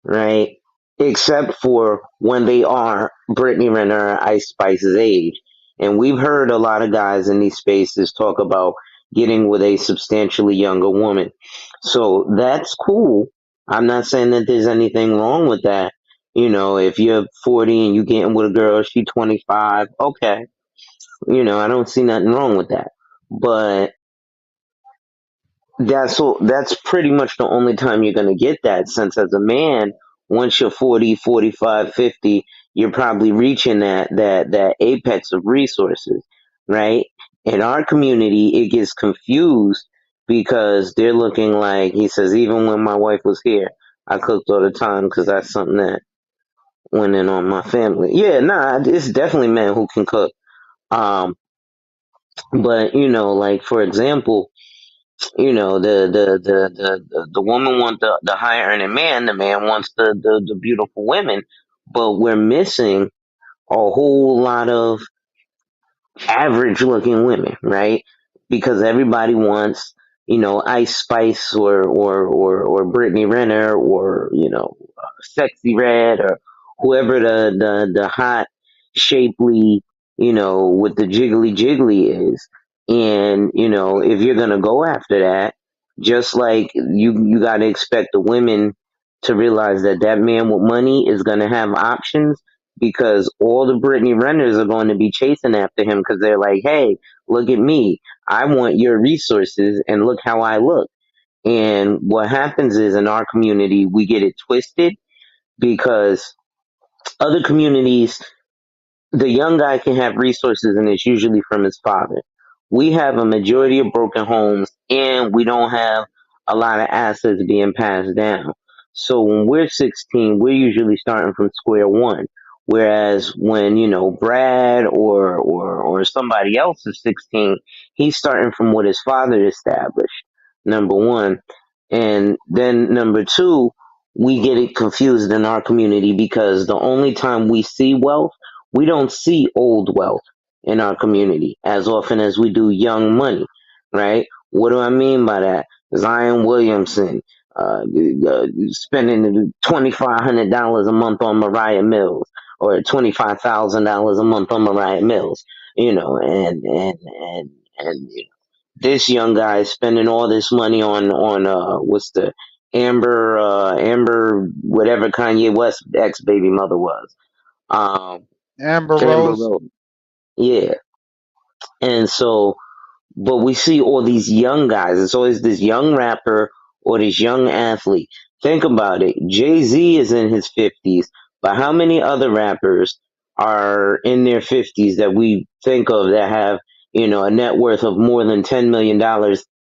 right? Except for when they are Brittany Renner or Ice Spice's age. And we've heard a lot of guys in these spaces talk about getting with a substantially younger woman. So that's cool. I'm not saying that there's anything wrong with that. If you're 40 and you getting with a girl, she's 25, okay. I don't see nothing wrong with that. But that's pretty much the only time you're going to get that, since as a man, once you're 40, 45, 50, you're probably reaching that apex of resources, right? In our community it gets confused because they're looking like, he says, even when my wife was here, I cooked all the time because that's something that went in on my family. Yeah, nah, it's definitely men who can cook. Um but like, for example, the woman wants the high earning man, the man wants the beautiful women, but we're missing a whole lot of average looking women, right? Because everybody wants, Ice Spice or Brittany Renner or, Sexy Red or whoever the hot, shapely, with the jiggly jiggly is. And, if you're going to go after that, just like you got to expect the women to realize that that man with money is going to have options, because all the Brittany Renners are going to be chasing after him because they're like, hey, look at me. I want your resources and look how I look. And what happens is, in our community, we get it twisted because other communities, the young guy can have resources and it's usually from his father. We have a majority of broken homes and we don't have a lot of assets being passed down. So when we're 16, we're usually starting from square one. Whereas when, Brad or somebody else is 16, he's starting from what his father established, number one. And then number two, we get it confused in our community because the only time we see wealth, we don't see old wealth in our community as often as we do young money, right? What do I mean by that? Zion Williamson, spending $2,500 a month on Mariah Mills, or $25,000 a month on Mariah Mills, and this young guy is spending all this money on what's the Amber, whatever Kanye West ex baby mother was. Um, Amber Amber Rose. Rose. Yeah. And so, but we see all these young guys. It's always this young rapper or this young athlete. Think about it. Jay-Z is in his 50s, but how many other rappers are in their 50s that we think of that have, a net worth of more than $10 million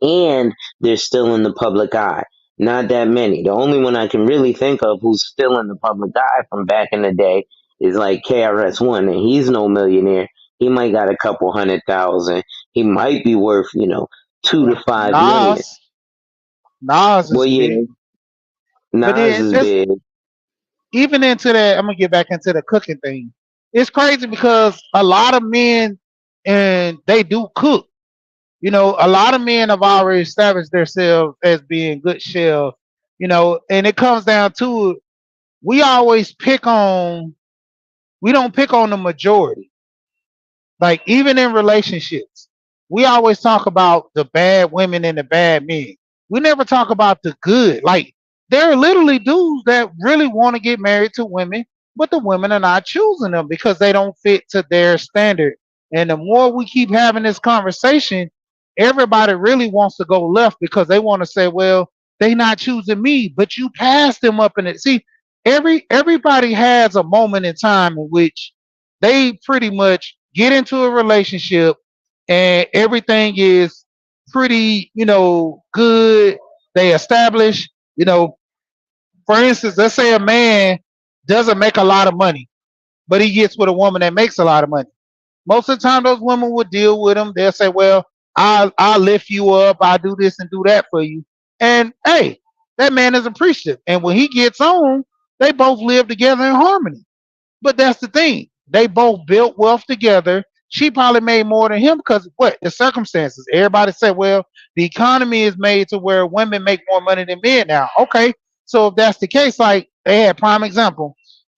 and they're still in the public eye? Not that many. The only one I can really think of who's still in the public eye from back in the day is like KRS-One, and he's no millionaire. He might got a couple 100,000. He might be worth, 2 to 5 million. Nas, Nas Well, is yeah, big, but Nas then is this big. even into that. I'm gonna get back into the cooking thing. It's crazy because a lot of men and they do cook. A lot of men have already established themselves as being good chefs. And it comes down to it. We always pick on. We don't pick on the majority. Like even in relationships, we always talk about the bad women and the bad men. We never talk about the good. Like there are literally dudes that really want to get married to women, but the women are not choosing them because they don't fit to their standard. And the more we keep having this conversation, everybody really wants to go left because they want to say, well, they not choosing me, but you passed them up in it. See, everybody has a moment in time in which they pretty much get into a relationship and everything is pretty, good. They establish, you know, for instance, let's say a man doesn't make a lot of money, but he gets with a woman that makes a lot of money. Most of the time, those women will deal with him. They'll say, well, I'll lift you up. I'll do this and do that for you. And hey, that man is appreciative. And when he gets on, they both live together in harmony. But that's the thing. They both built wealth together. She probably made more than him because what? The circumstances. Everybody said, well, the economy is made to where women make more money than men now. Okay. So if that's the case, like they had prime example.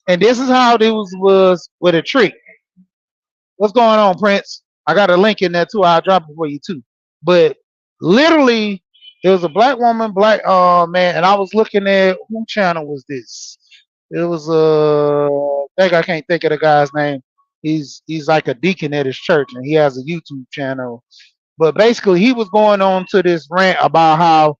And this is how it was with a trick. What's going on, Prince? I got a link in there too. I'll drop it for you too. But literally, there was a black woman, black man, and I was looking at who channel was this? It was I can't think of the guy's name. He's like a deacon at his church and he has a YouTube channel. But basically he was going on to this rant about how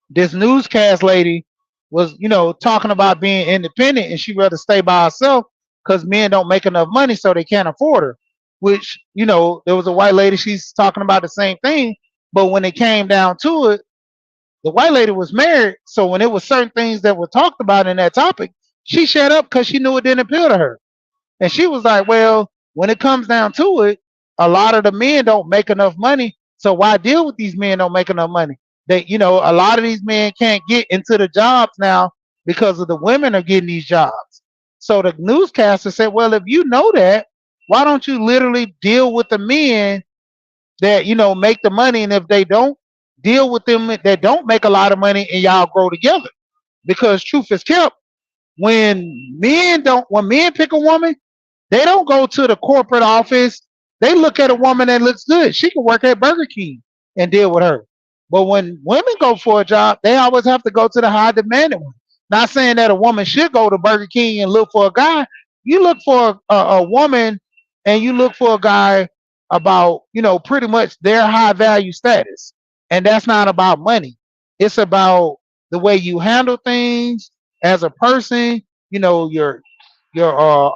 this newscast lady was, talking about being independent and she'd rather stay by herself because men don't make enough money so they can't afford her. Which, there was a white lady, she's talking about the same thing. But when it came down to it, the white lady was married, so when it was certain things that were talked about in that topic, she shut up because she knew it didn't appeal to her. And she was like, well, when it comes down to it, a lot of the men don't make enough money. So why deal with these men don't make enough money? That, a lot of these men can't get into the jobs now because of the women are getting these jobs. So the newscaster said, well, if you know that, why don't you literally deal with the men that, make the money? And if they don't, deal with them that don't make a lot of money and y'all grow together. Because truth is kept, when men pick a woman, they don't go to the corporate office. They look at a woman that looks good. She can work at Burger King and deal with her. But when women go for a job, they always have to go to the high demanded one. Not saying that a woman should go to Burger King and look for a guy. You look for a woman and you look for a guy about, pretty much their high value status. And that's not about money. It's about the way you handle things as a person, your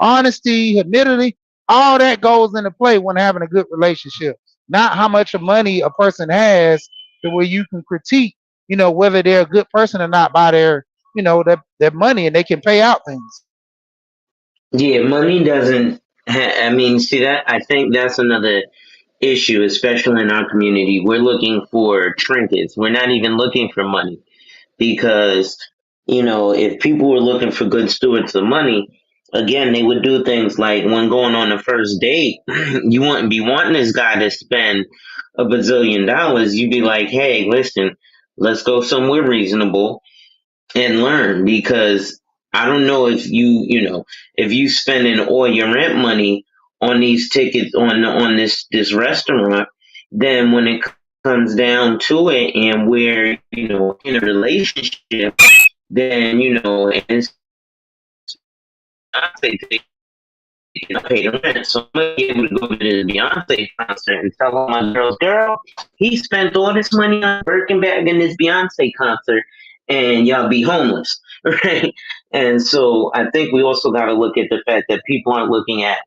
honesty, humility, all that goes into play when having a good relationship. Not how much of money a person has to where you can critique, whether they're a good person or not by their money and they can pay out things. Yeah, money doesn't. I mean, see that? I think that's another issue, especially in our community. We're looking for trinkets. We're not even looking for money because, if people were looking for good stewards of money, again, they would do things like when going on the first date, you wouldn't be wanting this guy to spend $1 bazillion. You'd be like, hey, listen, let's go somewhere reasonable and learn because I don't know if if you spending all your rent money on these tickets on this restaurant, then when it comes down to it and we're in a relationship, then and it's Beyonce ticket, pay the rent, so I'm gonna be able to go to the Beyonce concert and tell all my girls, girl, he spent all this money on Birkin bag in this Beyonce concert, and y'all be homeless, right? And so I think we also got to look at the fact that people aren't looking at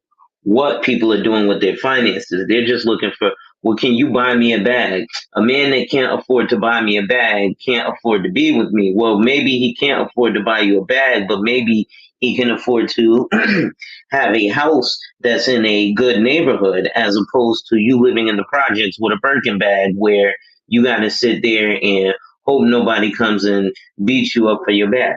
what people are doing with their finances. They're just looking for well, can you buy me a bag? A man that can't afford to buy me a bag can't afford to be with me. Well, maybe he can't afford to buy you a bag, but maybe he can afford to have a house that's in a good neighborhood as opposed to you living in the projects with a Birkin bag where you got to sit there and hope nobody comes and beats you up for your bag.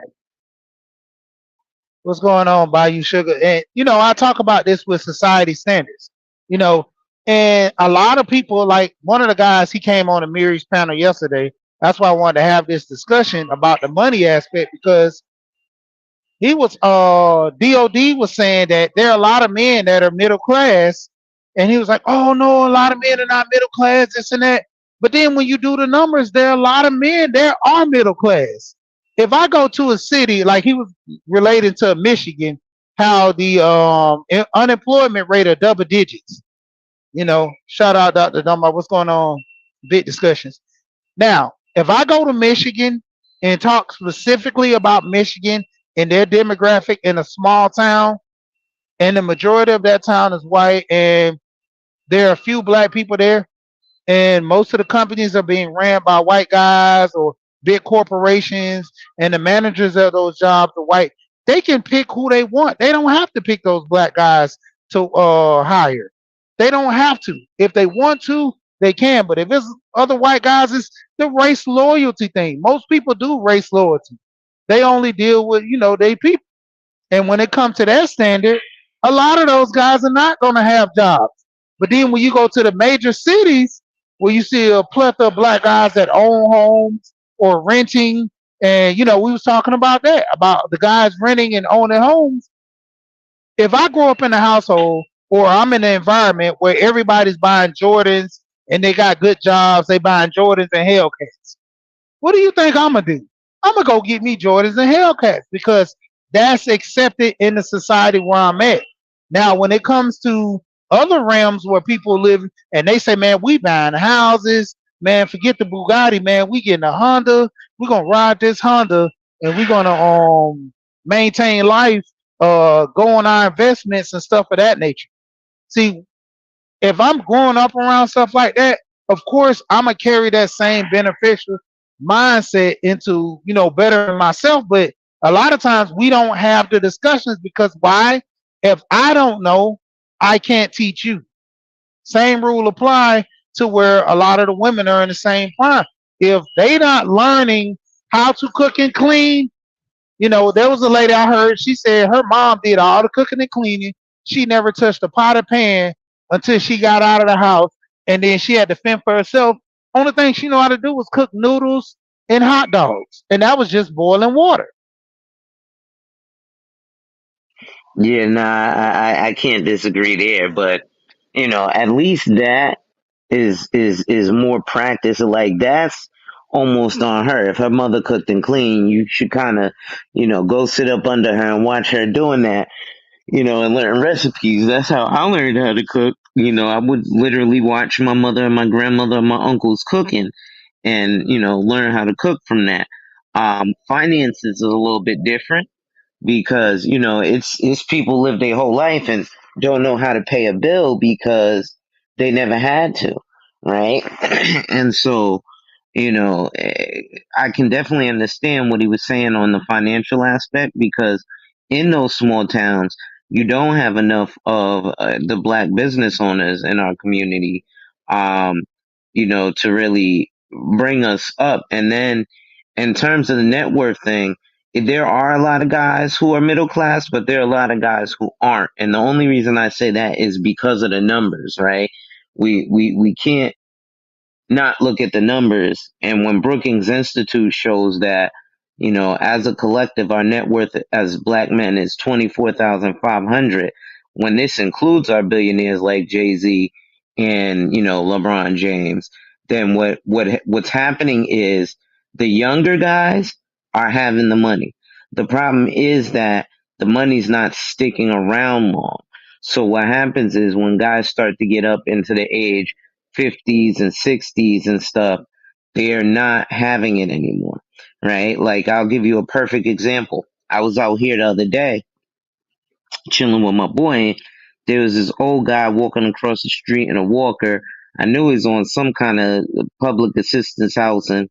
What's going on, Bayou Sugar? And I talk about this with society standards. You know, and a lot of people, like one of the guys, he came on the Miri's panel yesterday. That's why I wanted to have this discussion about the money aspect because he was DOD was saying that there are a lot of men that are middle class, and he was like, "Oh no, a lot of men are not middle class, this and that." But then when you do the numbers, there are a lot of men that are middle class. If I go to a city like he was related to Michigan, how the unemployment rate are double digits. Shout out Dr. Dunbar. What's going on? Big discussions. Now, if I go to Michigan and talk specifically about Michigan and their demographic in a small town, and the majority of that town is white, and there are a few black people there, and most of the companies are being ran by white guys or big corporations, and the managers of those jobs are white, they can pick who they want. They don't have to pick those black guys to hire. They don't have to. If they want to, they can. But if it's other white guys, it's the race loyalty thing. Most people do race loyalty. They only deal with, they people. And when it comes to that standard, a lot of those guys are not going to have jobs. But then when you go to the major cities, where you see a plethora of black guys that own homes or renting, and we was talking about that, about the guys renting and owning homes. If I grow up in a household or I'm in an environment where everybody's buying Jordans and they got good jobs, they buying Jordans and Hellcats. What do you think I'm gonna do? I'm gonna go get me Jordans and Hellcats because that's accepted in the society where I'm at. Now, when it comes to other realms where people live and they say, "Man, we buying houses, man, forget the Bugatti, man, we getting a Honda, we're gonna ride this Honda and we're gonna maintain life, go on our investments and stuff of that nature." See, if I'm growing up around stuff like that, of course I'm gonna carry that same beneficial mindset into bettering myself. But a lot of times we don't have the discussions because why? If I don't know, I can't teach you. Same rule apply to where a lot of the women are in the same prime. If they not learning how to cook and clean, there was a lady I heard. She said her mom did all the cooking and cleaning. She never touched a pot or pan until she got out of the house, and then she had to fend for herself. Only thing she know how to do was cook noodles and hot dogs, and that was just boiling water. Yeah, nah, I can't disagree there, but at least that is more practice. Like that's almost on her. If her mother cooked and cleaned, you should kind of, go sit up under her and watch her doing that, and learn recipes. That's how I learned how to cook. I would literally watch my mother and my grandmother and my uncles cooking, and learn how to cook from that. Finances is a little bit different because it's people live their whole life and don't know how to pay a bill because they never had to, right? And so I can definitely understand what he was saying on the financial aspect because in those small towns you don't have enough of the black business owners in our community, um to really bring us up. And then in terms of the net worth thing, there are a lot of guys who are middle class, but there are a lot of guys who aren't. And the only reason I say that is because of the numbers, right? We can't not look at the numbers. And when Brookings Institute shows that, as a collective, our net worth as black men is 24,500, when this includes our billionaires like Jay-Z and, LeBron James, then what's happening is the younger guys are having the money. The problem is that the money's not sticking around long. So what happens is when guys start to get up into the age 50s and 60s and stuff, they're not having it anymore, right? Like, I'll give you a perfect example. I was out here the other day chilling with my boy, and there was this old guy walking across the street in a walker. I knew he was on some kind of public assistance housing.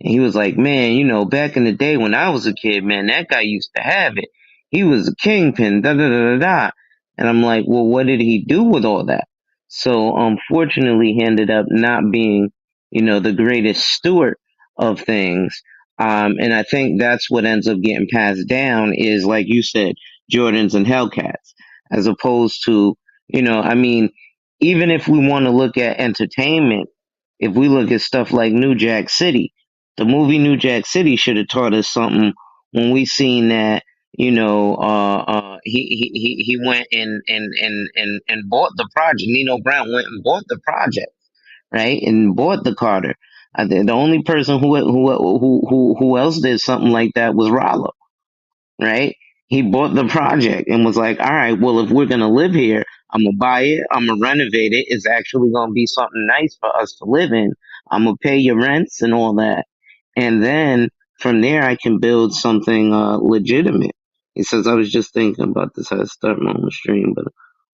And he was like, man, back in the day when I was a kid, man, that guy used to have it. He was a kingpin, da da da da da. And I'm like, well, what did he do with all that? So unfortunately, he ended up not being, the greatest steward of things. And I think that's what ends up getting passed down is, like you said, Jordans and Hellcats, as opposed to, I mean, even if we want to look at entertainment, if we look at stuff like New Jack City, the movie New Jack City should have taught us something when we seen that, he went and bought the project. Nino Brown went and bought the project, right, and bought the Carter. The only person who else did something like that was Rollo, right? He bought the project and was like, all right, well, if we're going to live here, I'm going to buy it. I'm going to renovate it. It's actually going to be something nice for us to live in. I'm going to pay your rents and all that. And then from there, I can build something legitimate. He says, I was just thinking about this. I started my own stream, but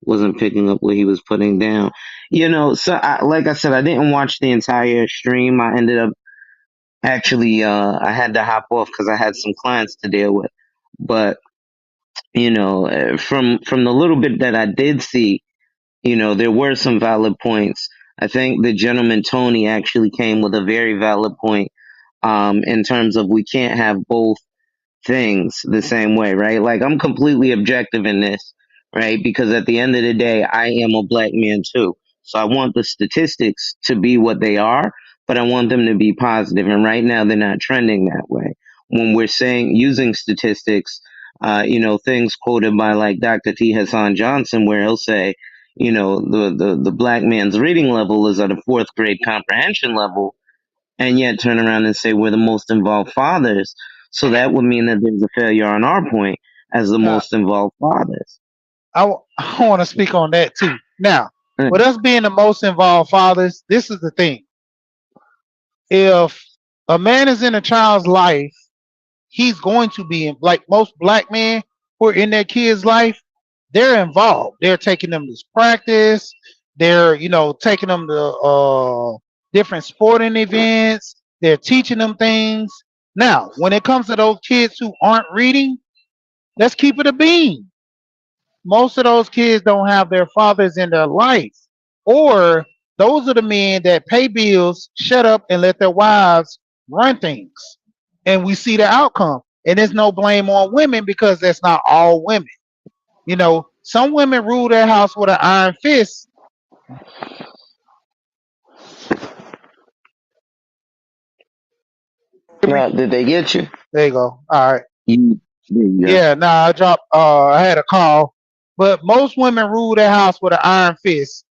wasn't picking up what he was putting down. So like I said, I didn't watch the entire stream. I ended up actually, I had to hop off because I had some clients to deal with. But from the little bit that I did see, there were some valid points. I think the gentleman Tony actually came with a very valid point, in terms of we can't have both things the same way, right? Like I'm completely objective in this, right? Because at the end of the day, I am a black man too. So I want the statistics to be what they are, but I want them to be positive. And right now they're not trending that way. When we're saying using statistics, things quoted by like Dr. T. Hassan Johnson, where he'll say, the black man's reading level is at a fourth grade comprehension level, and yet turn around and say we're the most involved fathers. So that would mean that there's a failure on our point as the Now, most involved fathers. I want to speak on that too. Now, Mm. with us being the most involved fathers, this is the thing. If a man is in a child's life, he's going to be in, like most black men who are in their kids' life, they're involved. They're taking them to practice. They're, taking them to different sporting events. They're teaching them things. Now, when it comes to those kids who aren't reading, let's keep it a bean. Most of those kids don't have their fathers in their life. Or those are the men that pay bills, shut up, and let their wives run things. And we see the outcome. And there's no blame on women because that's not all women. Some women rule their house with an iron fist. Now, did they get you? There you go. All right. There you go. Yeah, nah, I dropped I had a call. But most women rule their house with an iron fist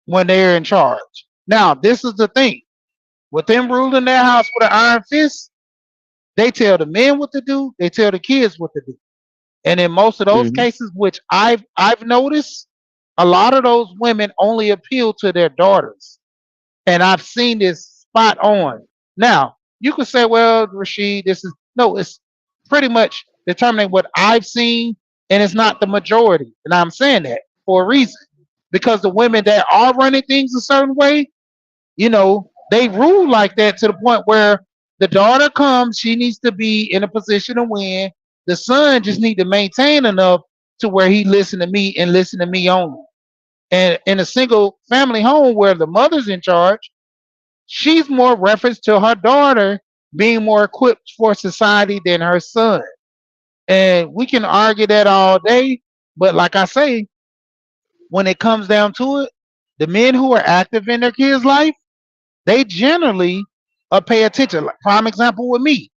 when they're in charge. Now, this is the thing. With them ruling their house with an iron fist, they tell the men what to do, they tell the kids what to do. And in most of those Hmm. cases, which I've noticed, a lot of those women only appeal to their daughters. And I've seen this spot on. Now, you could say, well, Rashid, this is no, it's pretty much determining what I've seen, and it's not the majority. And I'm saying that for a reason. Because the women that are running things a certain way, they rule like that to the point where the daughter comes, she needs to be in a position to win. The son just need to maintain enough to where he listen to me and listen to me only. And in a single family home where the mother's in charge, she's more reference to her daughter being more equipped for society than her son. And we can argue that all day, but like I say, when it comes down to it, the men who are active in their kids' life, they generally pay attention. Like, prime example with me,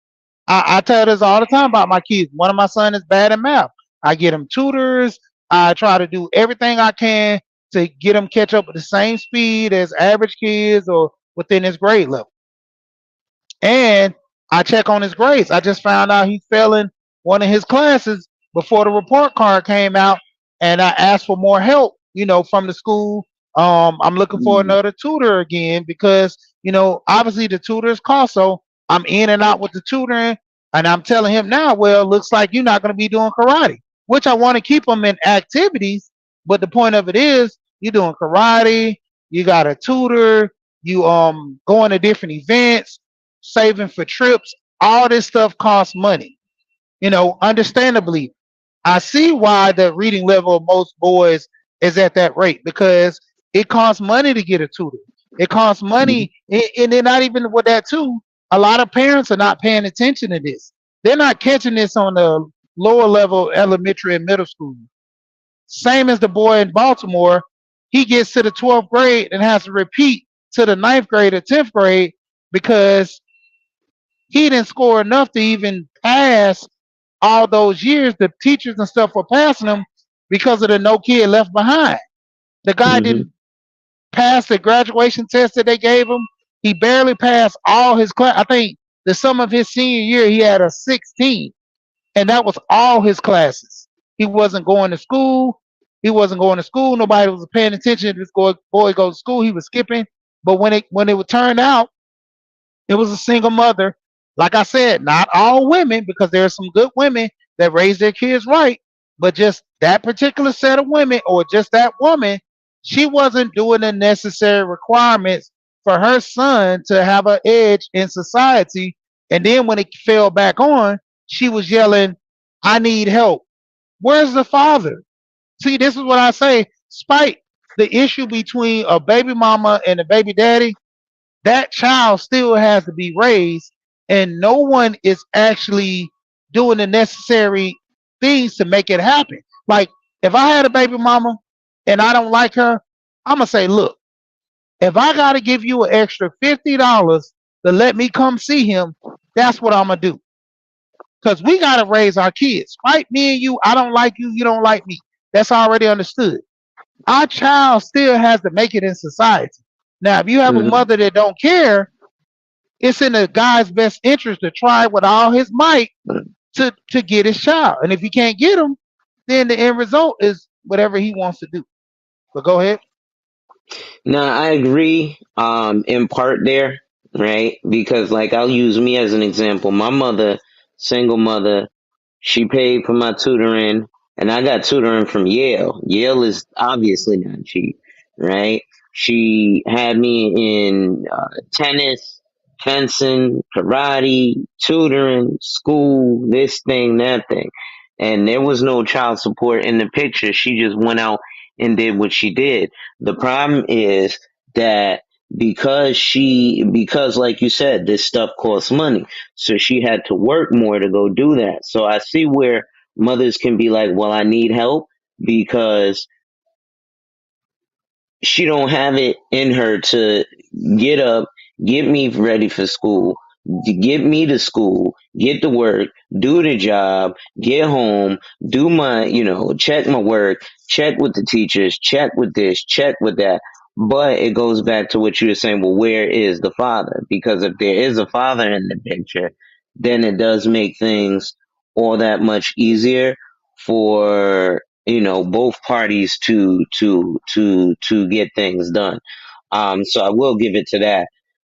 I tell this all the time about my kids. One of my sons is bad at math. I get him tutors. I try to do everything I can to get him catch up with the same speed as average kids or within his grade level. And I check on his grades. I just found out he fell in one of his classes before the report card came out, and I asked for more help, from the school. I'm looking for Hmm. another tutor again because, obviously the tutors cost. So I'm in and out with the tutoring, and I'm telling him now, well, looks like you're not going to be doing karate, which I want to keep him in activities. But the point of it is, you're doing karate. you got a tutor, you going to different events, saving for trips. All this stuff costs money. Understandably, I see why the reading level of most boys is at that rate because it costs money to get a tutor. It costs money, and they're not even with that too. A lot of parents are not paying attention to this. They're not catching this on the lower level, elementary and middle school. Same as the boy in Baltimore, he gets to the 12th grade and has to repeat to the ninth grade or 10th grade because he didn't score enough to even pass all those years. The teachers and stuff were passing him because of the no kid left behind. The guy Mm-hmm. didn't pass the graduation test that they gave him. He barely passed all his class. I think the sum of his senior year, he had a 16, and that was all his classes. He wasn't going to school. He wasn't going to school. Nobody was paying attention. This boy goes to school. He was skipping. But when it would turn out, it was a single mother. Like I said, not all women, because there are some good women that raise their kids right, but just that particular set of women or just that woman, she wasn't doing the necessary requirements for her son to have an edge in society. And then when it fell back on, she was yelling, I need help. Where's the father? See, this is what I say. Spite the issue between a baby mama and a baby daddy, that child still has to be raised, and no one is actually doing the necessary things to make it happen. Like, if I had a baby mama and I don't like her, I'm gonna say, look, if I gotta give you an extra $50 to let me come see him, that's what I'm gonna do. Because we gotta raise our kids. Right? Me and you, I don't like you, you don't like me. That's already understood. Our child still has to make it in society. Now, if you have a Mm-hmm. mother that don't care, it's in the guy's best interest to try with all his might to get his child. And if he can't get him, then the end result is whatever he wants to do. But go ahead. No, I agree, in part there, right? Because like I'll use me as an example. My mother, single mother, she paid for my tutoring, and I got tutoring from Yale. Yale is obviously not cheap, right? She had me in tennis, fencing, karate, tutoring, school, this thing, that thing. And there was no child support in the picture. She just went out and did what she did. The problem is that because like you said, this stuff costs money. So she had to work more to go do that. So I see where mothers can be like, well, I need help because she don't have it in her to get up, get me ready for school, to get me to school, get to work, do the job, get home, do my, check my work, check with the teachers, check with this, check with that. But it goes back to what you were saying. Well, where is the father? Because if there is a father in the picture, then it does make things all that much easier for both parties to get things done. So I will give it to that.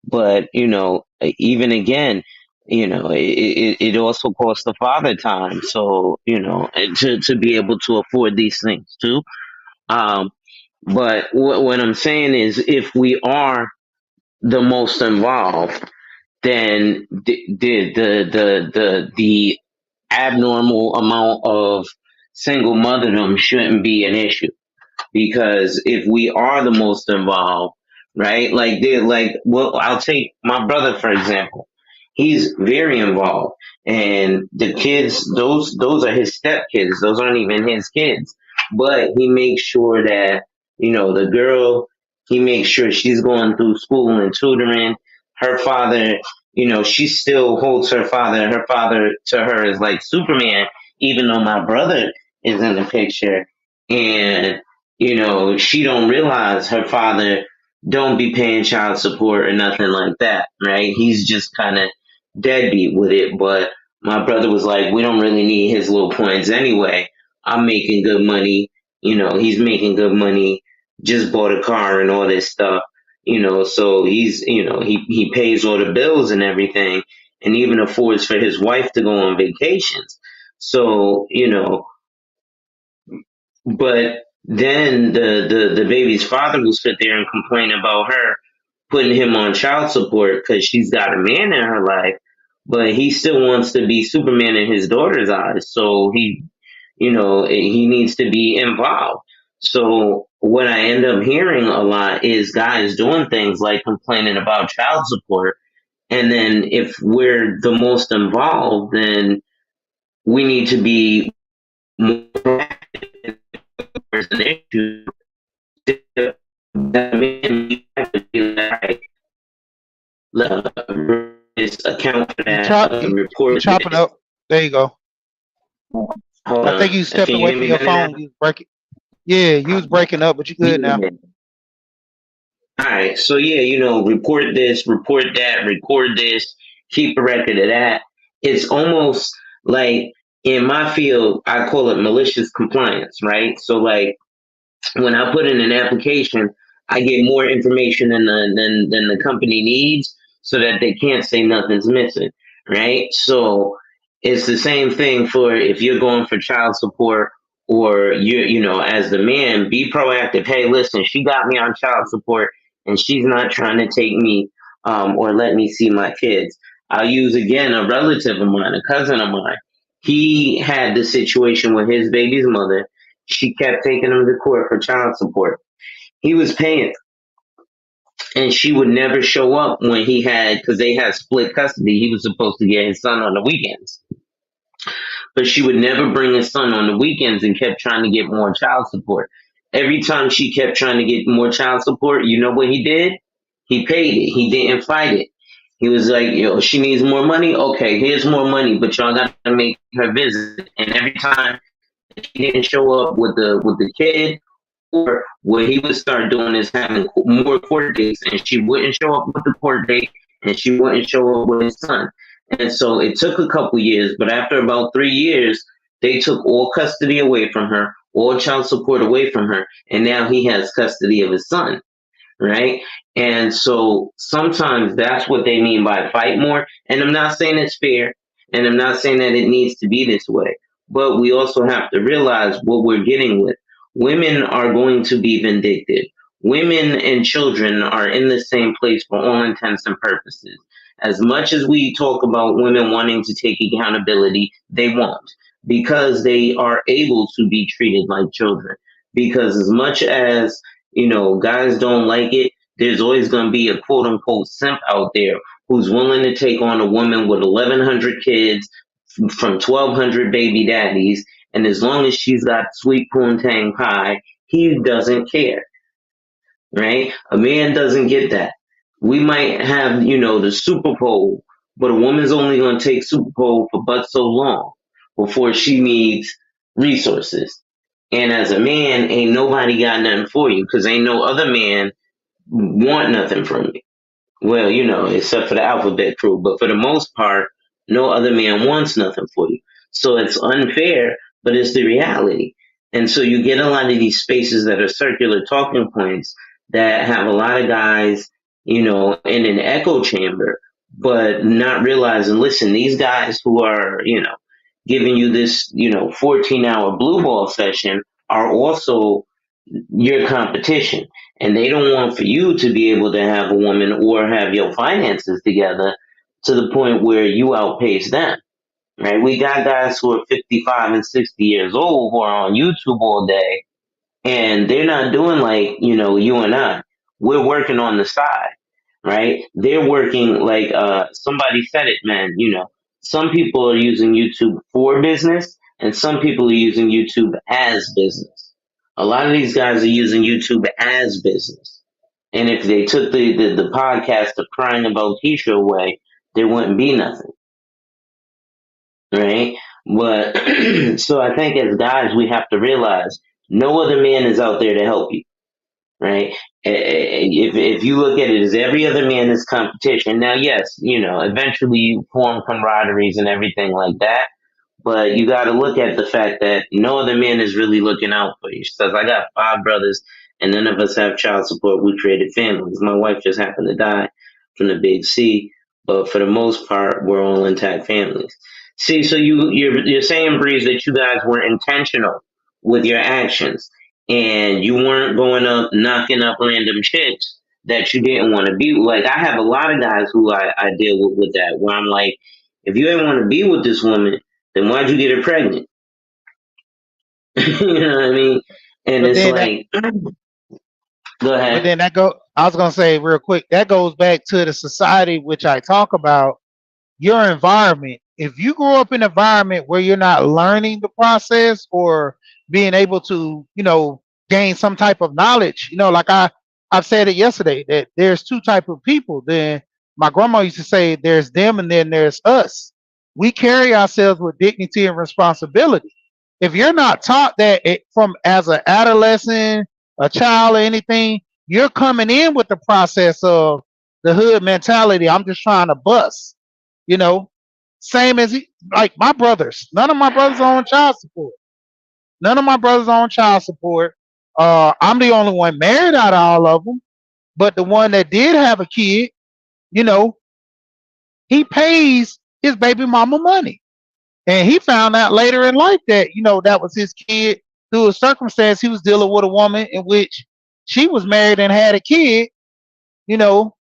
But even again, it also costs the father time. So to be able to afford these things too. um but what I'm saying is, if we are the most involved, then the abnormal amount of single motherdom shouldn't be an issue. Because if we are the most involved, right? Well, I'll take my brother for example. He's very involved, and the kids, those are his step kids. Those aren't even his kids, but he makes sure that the girl. He makes sure she's going through school and tutoring. Her father, she still holds her father. Her father to her is like Superman, even though my brother is in the picture. And she don't realize her father don't be paying child support or nothing like that, right? He's just kind of deadbeat with it. But my brother was like, we don't really need his little points anyway. I'm making good money. He's making good money. Just bought a car and all this stuff. So he's, he pays all the bills and everything, and even affords for his wife to go on vacations. So, but then the baby's father will sit there and complain about her putting him on child support because she's got a man in her life, but he still wants to be Superman in his daughter's eyes. So he needs to be involved. So what I end up hearing a lot is guys doing things like complaining about child support. And then if we're the most involved, then we need to be more active as an issue. Like, this account for You that, chop you report chopping this. up. There you go. Hold I think on. you stepped Can you away hear from me your better now? phone. You was breaking. Yeah, you was breaking up, but you good now. Yeah. All right. So yeah, report this, report that, record this, keep a record of that. It's almost like in my field, I call it malicious compliance, right? So like when I put in an application, I get more information than the company needs, so that they can't say nothing's missing, right? So it's the same thing for if you're going for child support, or as the man, be proactive. Hey, listen, she got me on child support, and she's not trying to take me, or let me see my kids. I'll use again a relative of mine, a cousin of mine. He had the situation with his baby's mother. She kept taking him to court for child support. He was paying, and she would never show up when because they had split custody. He was supposed to get his son on the weekends, but she would never bring his son on the weekends and kept trying to get more child support. Every time she kept trying to get more child support, you know what he did? He paid it. He didn't fight it. He was like, she needs more money. Okay, here's more money, but y'all got to make her visit. And every time he didn't show up with the kid, or what he would start doing is having more court dates, and she wouldn't show up with the court date, and she wouldn't show up with his son. And so it took a couple years, but after about 3 years, they took all custody away from her, all child support away from her, and now he has custody of his son, right? And so sometimes that's what they mean by fight more. And I'm not saying it's fair, and I'm not saying that it needs to be this way, but we also have to realize what we're getting with. Women are going to be vindictive. Women and children are in the same place for all intents and purposes. As much as we talk about women wanting to take accountability, they won't, because they are able to be treated like children. Because as much as guys don't like it, there's always going to be a quote unquote simp out there who's willing to take on a woman with 1,100 kids from 1,200 baby daddies. And as long as she's got sweet poontang pie, he doesn't care, right? A man doesn't get that. We might have, the Super Bowl, but a woman's only going to take Super Bowl for but so long before she needs resources. And as a man, ain't nobody got nothing for you, because ain't no other man want nothing from you. Well, except for the alphabet crew, but for the most part, no other man wants nothing for you. So it's unfair, but it's the reality. And so you get a lot of these spaces that are circular talking points that have a lot of guys, in an echo chamber, but not realizing, listen, these guys who are, giving you this, 14-hour blue ball session are also your competition, and they don't want for you to be able to have a woman or have your finances together to the point where you outpace them, right? We got guys who are 55 and 60 years old who are on YouTube all day, and they're not doing like you and I. We're working on the side, right? They're working like somebody said it, man. Some people are using YouTube for business, and some people are using YouTube as business. A lot of these guys are using YouTube as business, and if they took the podcast of crying about Keisha away, there wouldn't be nothing, right? But so I think as guys, we have to realize no other man is out there to help you, right? If you look at it as every other man is competition. Now, yes, eventually you form camaraderies and everything like that, but you got to look at the fact that no other man is really looking out for you. She says, I got 5 brothers, and none of us have child support. We created families. My wife just happened to die from the big C, but for the most part, we're all intact families. See, so you're saying, Breeze, that you guys were intentional with your actions. and you weren't going up knocking up random chicks that you didn't want to be with. Like I have a lot of guys who I deal with that where I'm like, if you didn't want to be with this woman, then why'd you get her pregnant? You know what I mean? And But it's then that like, go but ahead. then that go I was gonna say real quick, that goes back to the society which I talk about, your environment. If you grow up in an environment where you're not learning the process or being able to, gain some type of knowledge, like I've said it yesterday that there's two type of people. Then my grandma used to say there's them and then there's us. We carry ourselves with dignity and responsibility. If you're not taught that from as an adolescent, a child, or anything, you're coming in with the process of the hood mentality. I'm just trying to bust, you know. Same as like my brothers. None of my brothers are on child support. None of my brothers are on child support. I'm the only one married out of all of them. But the one that did have a kid, you know, he pays his baby mama money. And he found out later in life that, that was his kid through a circumstance. He was dealing with a woman in which she was married and had a kid, you know,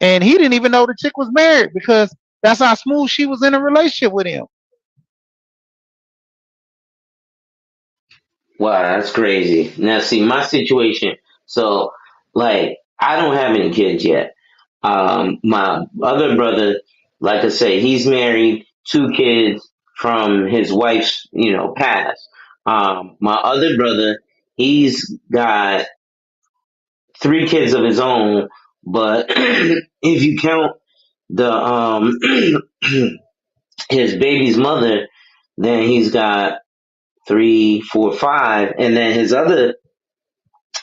and he didn't even know the chick was married because that's how smooth she was in a relationship with him. Wow, that's crazy. Now, see, my situation. So, like, I don't have any kids yet. My other brother, like I say, he's married, two kids from his wife's, past. My other brother, he's got three kids of his own, but if you count the his baby's mother, then he's got three, four, five, and then his other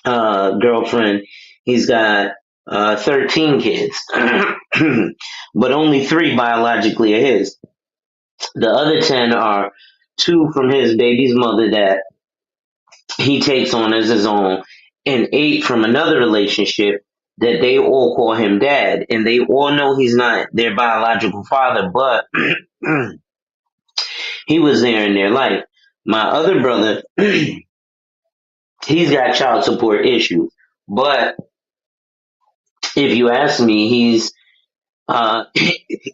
girlfriend, he's got 13 kids, but only three biologically are his. The other 10 are two from his baby's mother that he takes on as his own, and eight from another relationship that they all call him dad, and they all know he's not their biological father, but he was there in their life. My other brother, he's got child support issues, but if you ask me, he's uh,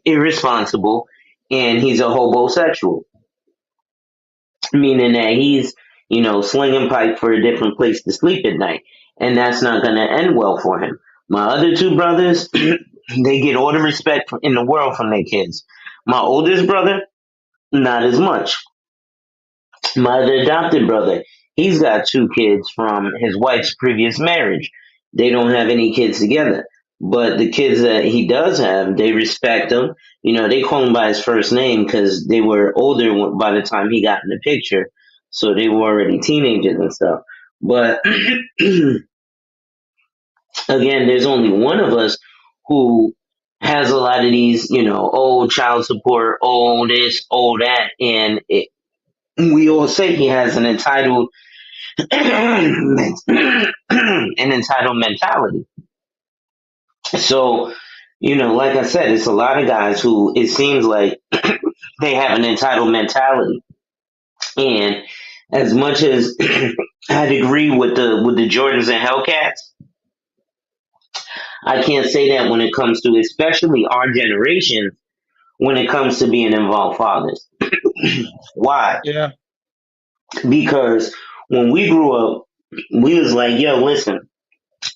irresponsible and he's a hobosexual, meaning that he's, slinging pipe for a different place to sleep at night. And that's not going to end well for him. My other two brothers, they get all the respect in the world from their kids. My oldest brother, not as much. My other adopted brother, he's got two kids from his wife's previous marriage. They don't have any kids together. But the kids that he does have, they respect him. They call him by his first name because they were older by the time he got in the picture. So they were already teenagers and stuff. But again, there's only one of us who has a lot of these, old child support, old this, old that. And we all say he has an entitled an entitled mentality. So, like I said, it's a lot of guys who it seems like they have an entitled mentality. And as much as I'd agree with the Jordans and Hellcats, I can't say that when it comes to especially our generation when it comes to being involved fathers. Why? Yeah. Because when we grew up, we was like, yo, listen,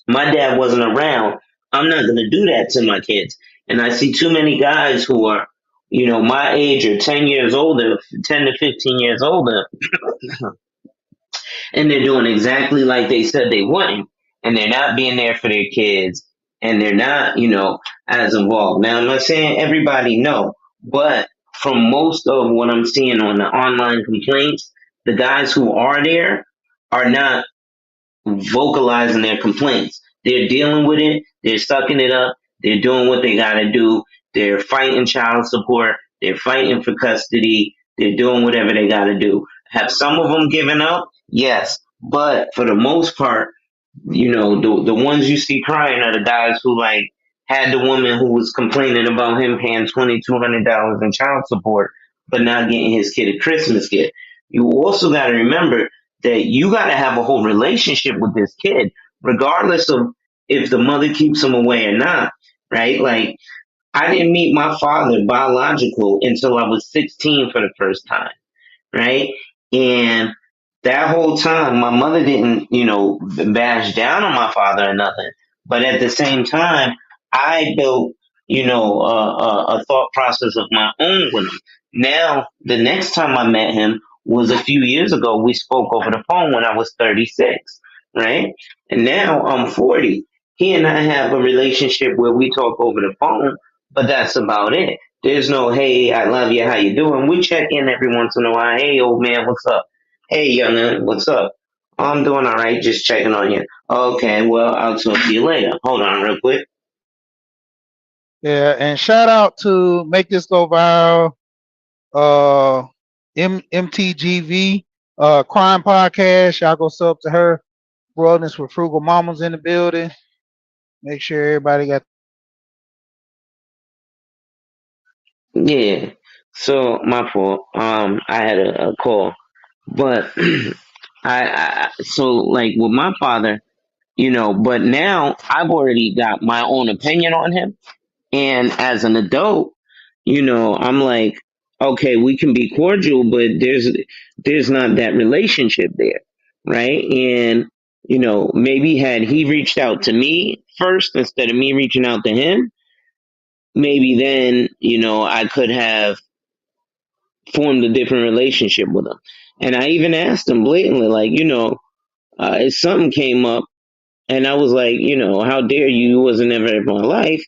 my dad wasn't around. I'm not going to do that to my kids. And I see too many guys who are, my age or 10 years older, 10 to 15 years older, and they're doing exactly like they said they wouldn't. And they're not being there for their kids. And they're not, as involved. Now, I'm not saying everybody no, but from most of what I'm seeing on the online complaints, the guys who are there are not vocalizing their complaints. They're dealing with it. They're sucking it up. They're doing what they got to do. They're fighting child support. They're fighting for custody. They're doing whatever they got to do. Have some of them given up? Yes. But for the most part, the ones you see crying are the guys who like had the woman who was complaining about him paying $2,200 in child support, but not getting his kid a Christmas gift. You also got to remember that you got to have a whole relationship with this kid, regardless of if the mother keeps him away or not, right? Like, I didn't meet my father biological until I was 16 for the first time, right? And that whole time, my mother didn't, bash down on my father or nothing. But at the same time, I built, a thought process of my own with him. Now, the next time I met him was a few years ago. We spoke over the phone when I was 36, right? And now I'm 40. He and I have a relationship where we talk over the phone, but that's about it. There's no, hey, I love you, how you doing? We check in every once in a while. Hey, old man, what's up? Hey, youngin, what's up? I'm doing all right, just checking on you. Okay, well, I'll talk to you later. Hold on real quick. Yeah, and shout out to Make This Go Viral, uh, MTGV, Crime Podcast. Y'all go sub to her. Broadness with Frugal Mamas in the building. Make sure everybody got. Yeah, so my fault. I had a call. But so like with my father, but now I've already got my own opinion on him. And as an adult, I'm like, okay, we can be cordial, but there's not that relationship there, right? And maybe had he reached out to me first instead of me reaching out to him, maybe then I could have formed a different relationship with him. And I even asked him blatantly, like, if something came up, and I was like, how dare you? You wasn't ever in my life.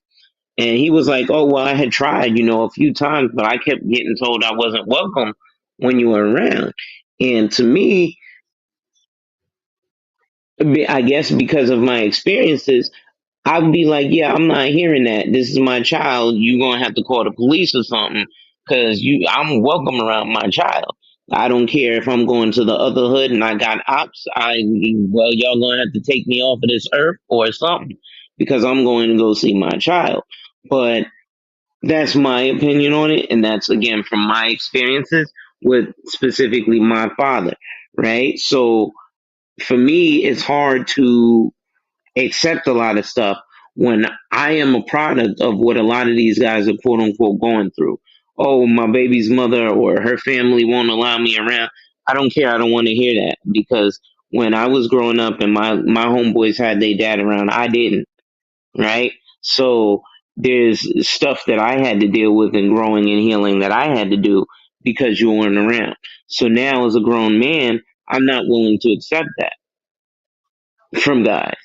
And he was like, oh, well, I had tried, a few times, but I kept getting told I wasn't welcome when you were around. And to me, I guess because of my experiences, I'd be like, yeah, I'm not hearing that. This is my child. You're going to have to call the police or something because I'm welcome around my child. I don't care if I'm going to the other hood and I got ops. Well, y'all going to have to take me off of this earth or something because I'm going to go see my child. But that's my opinion on it, and that's again from my experiences with specifically my father, right? So for me, it's hard to accept a lot of stuff when I am a product of what a lot of these guys are quote unquote going through. Oh, my baby's mother or her family won't allow me around. I don't care. I don't want to hear that because when I was growing up and my homeboys had their dad around, I didn't, right? So there's stuff that I had to deal with in growing and healing that I had to do because you weren't around. So now as a grown man, I'm not willing to accept that from guys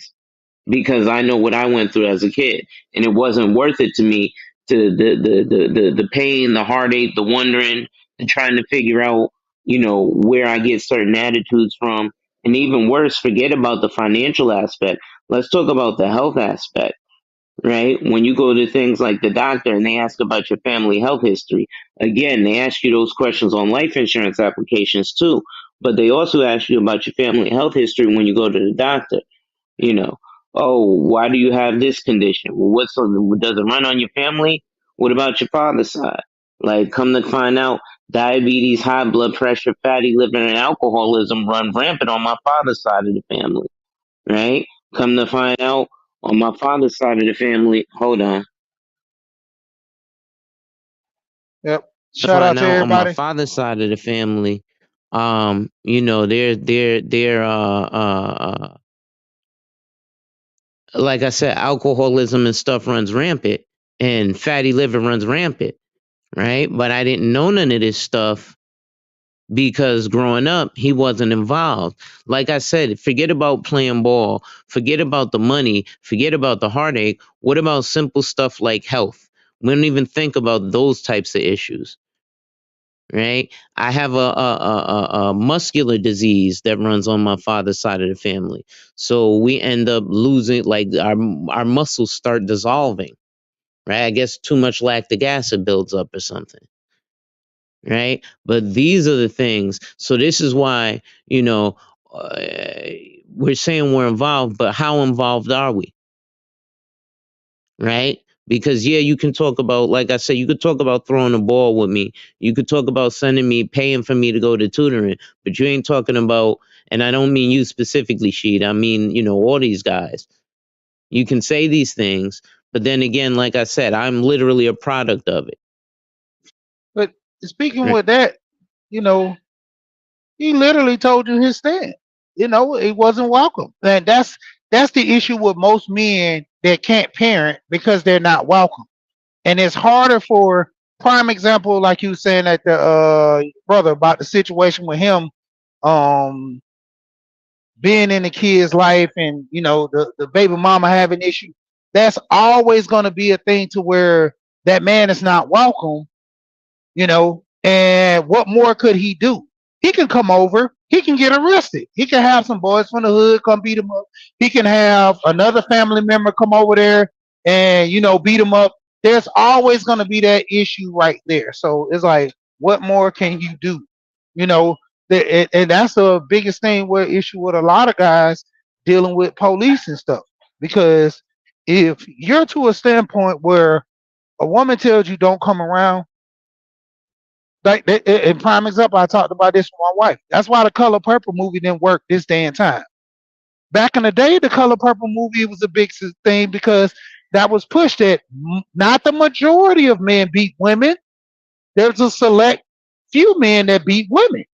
because I know what I went through as a kid, and it wasn't worth it to me to the pain, the heartache, the wondering, the trying to figure out, where I get certain attitudes from, and even worse, forget about the financial aspect. Let's talk about the health aspect, right? When you go to things like the doctor and they ask about your family health history, again, they ask you those questions on life insurance applications too, but they also ask you about your family health history when you go to the doctor you know, oh, why do you have this condition? Well, does it run on your family? What about your father's side? Like, come to find out, diabetes, high blood pressure, fatty liver, and alcoholism run rampant on my father's side of the family, right? Come to find out, on my father's side of the family, hold on. Yep. To Shout out find to out on my everybody. father's side of the family, they're like I said, alcoholism and stuff runs rampant, and fatty liver runs rampant, right? But I didn't know none of this stuff because growing up, he wasn't involved. Like I said, forget about playing ball, forget about the money, forget about the heartache. What about simple stuff like health? We don't even think about those types of issues, right? I have a muscular disease that runs on my father's side of the family. So we end up losing, like our muscles start dissolving, right? I guess too much lactic acid builds up or something, right? But these are the things. So this is why, uh, we're saying we're involved, but how involved are we, right? Because yeah, you can talk about, like I said, you could talk about throwing the ball with me. You could talk about sending me, paying for me to go to tutoring, but you ain't talking about, and I don't mean you specifically, Sheed. I mean, all these guys. You can say these things, but then again, like I said, I'm literally a product of it. But speaking Right? with that, you know, he literally told you his stand. He wasn't welcome. And that's the issue with most men that can't parent because they're not welcome. And it's harder for prime example, like you were saying at the brother about the situation with him um being in the kid's life and the baby mama having issue. That's always gonna be a thing to where that man is not welcome, and what more could he do? He can come over, he can get arrested, he can have some boys from the hood come beat him up, he can have another family member come over there and beat him up. There's always going to be that issue right there. So it's like, what more can you do? you know and that's the biggest thing with issue with a lot of guys dealing with police and stuff, because if you're to a standpoint where a woman tells you don't come around, like in prime example, I talked about this with my wife. That's why the Color Purple movie didn't work this day and time. Back in the day, the Color Purple movie was a big thing because that was pushed that not the majority of men beat women. There's a select few men that beat women.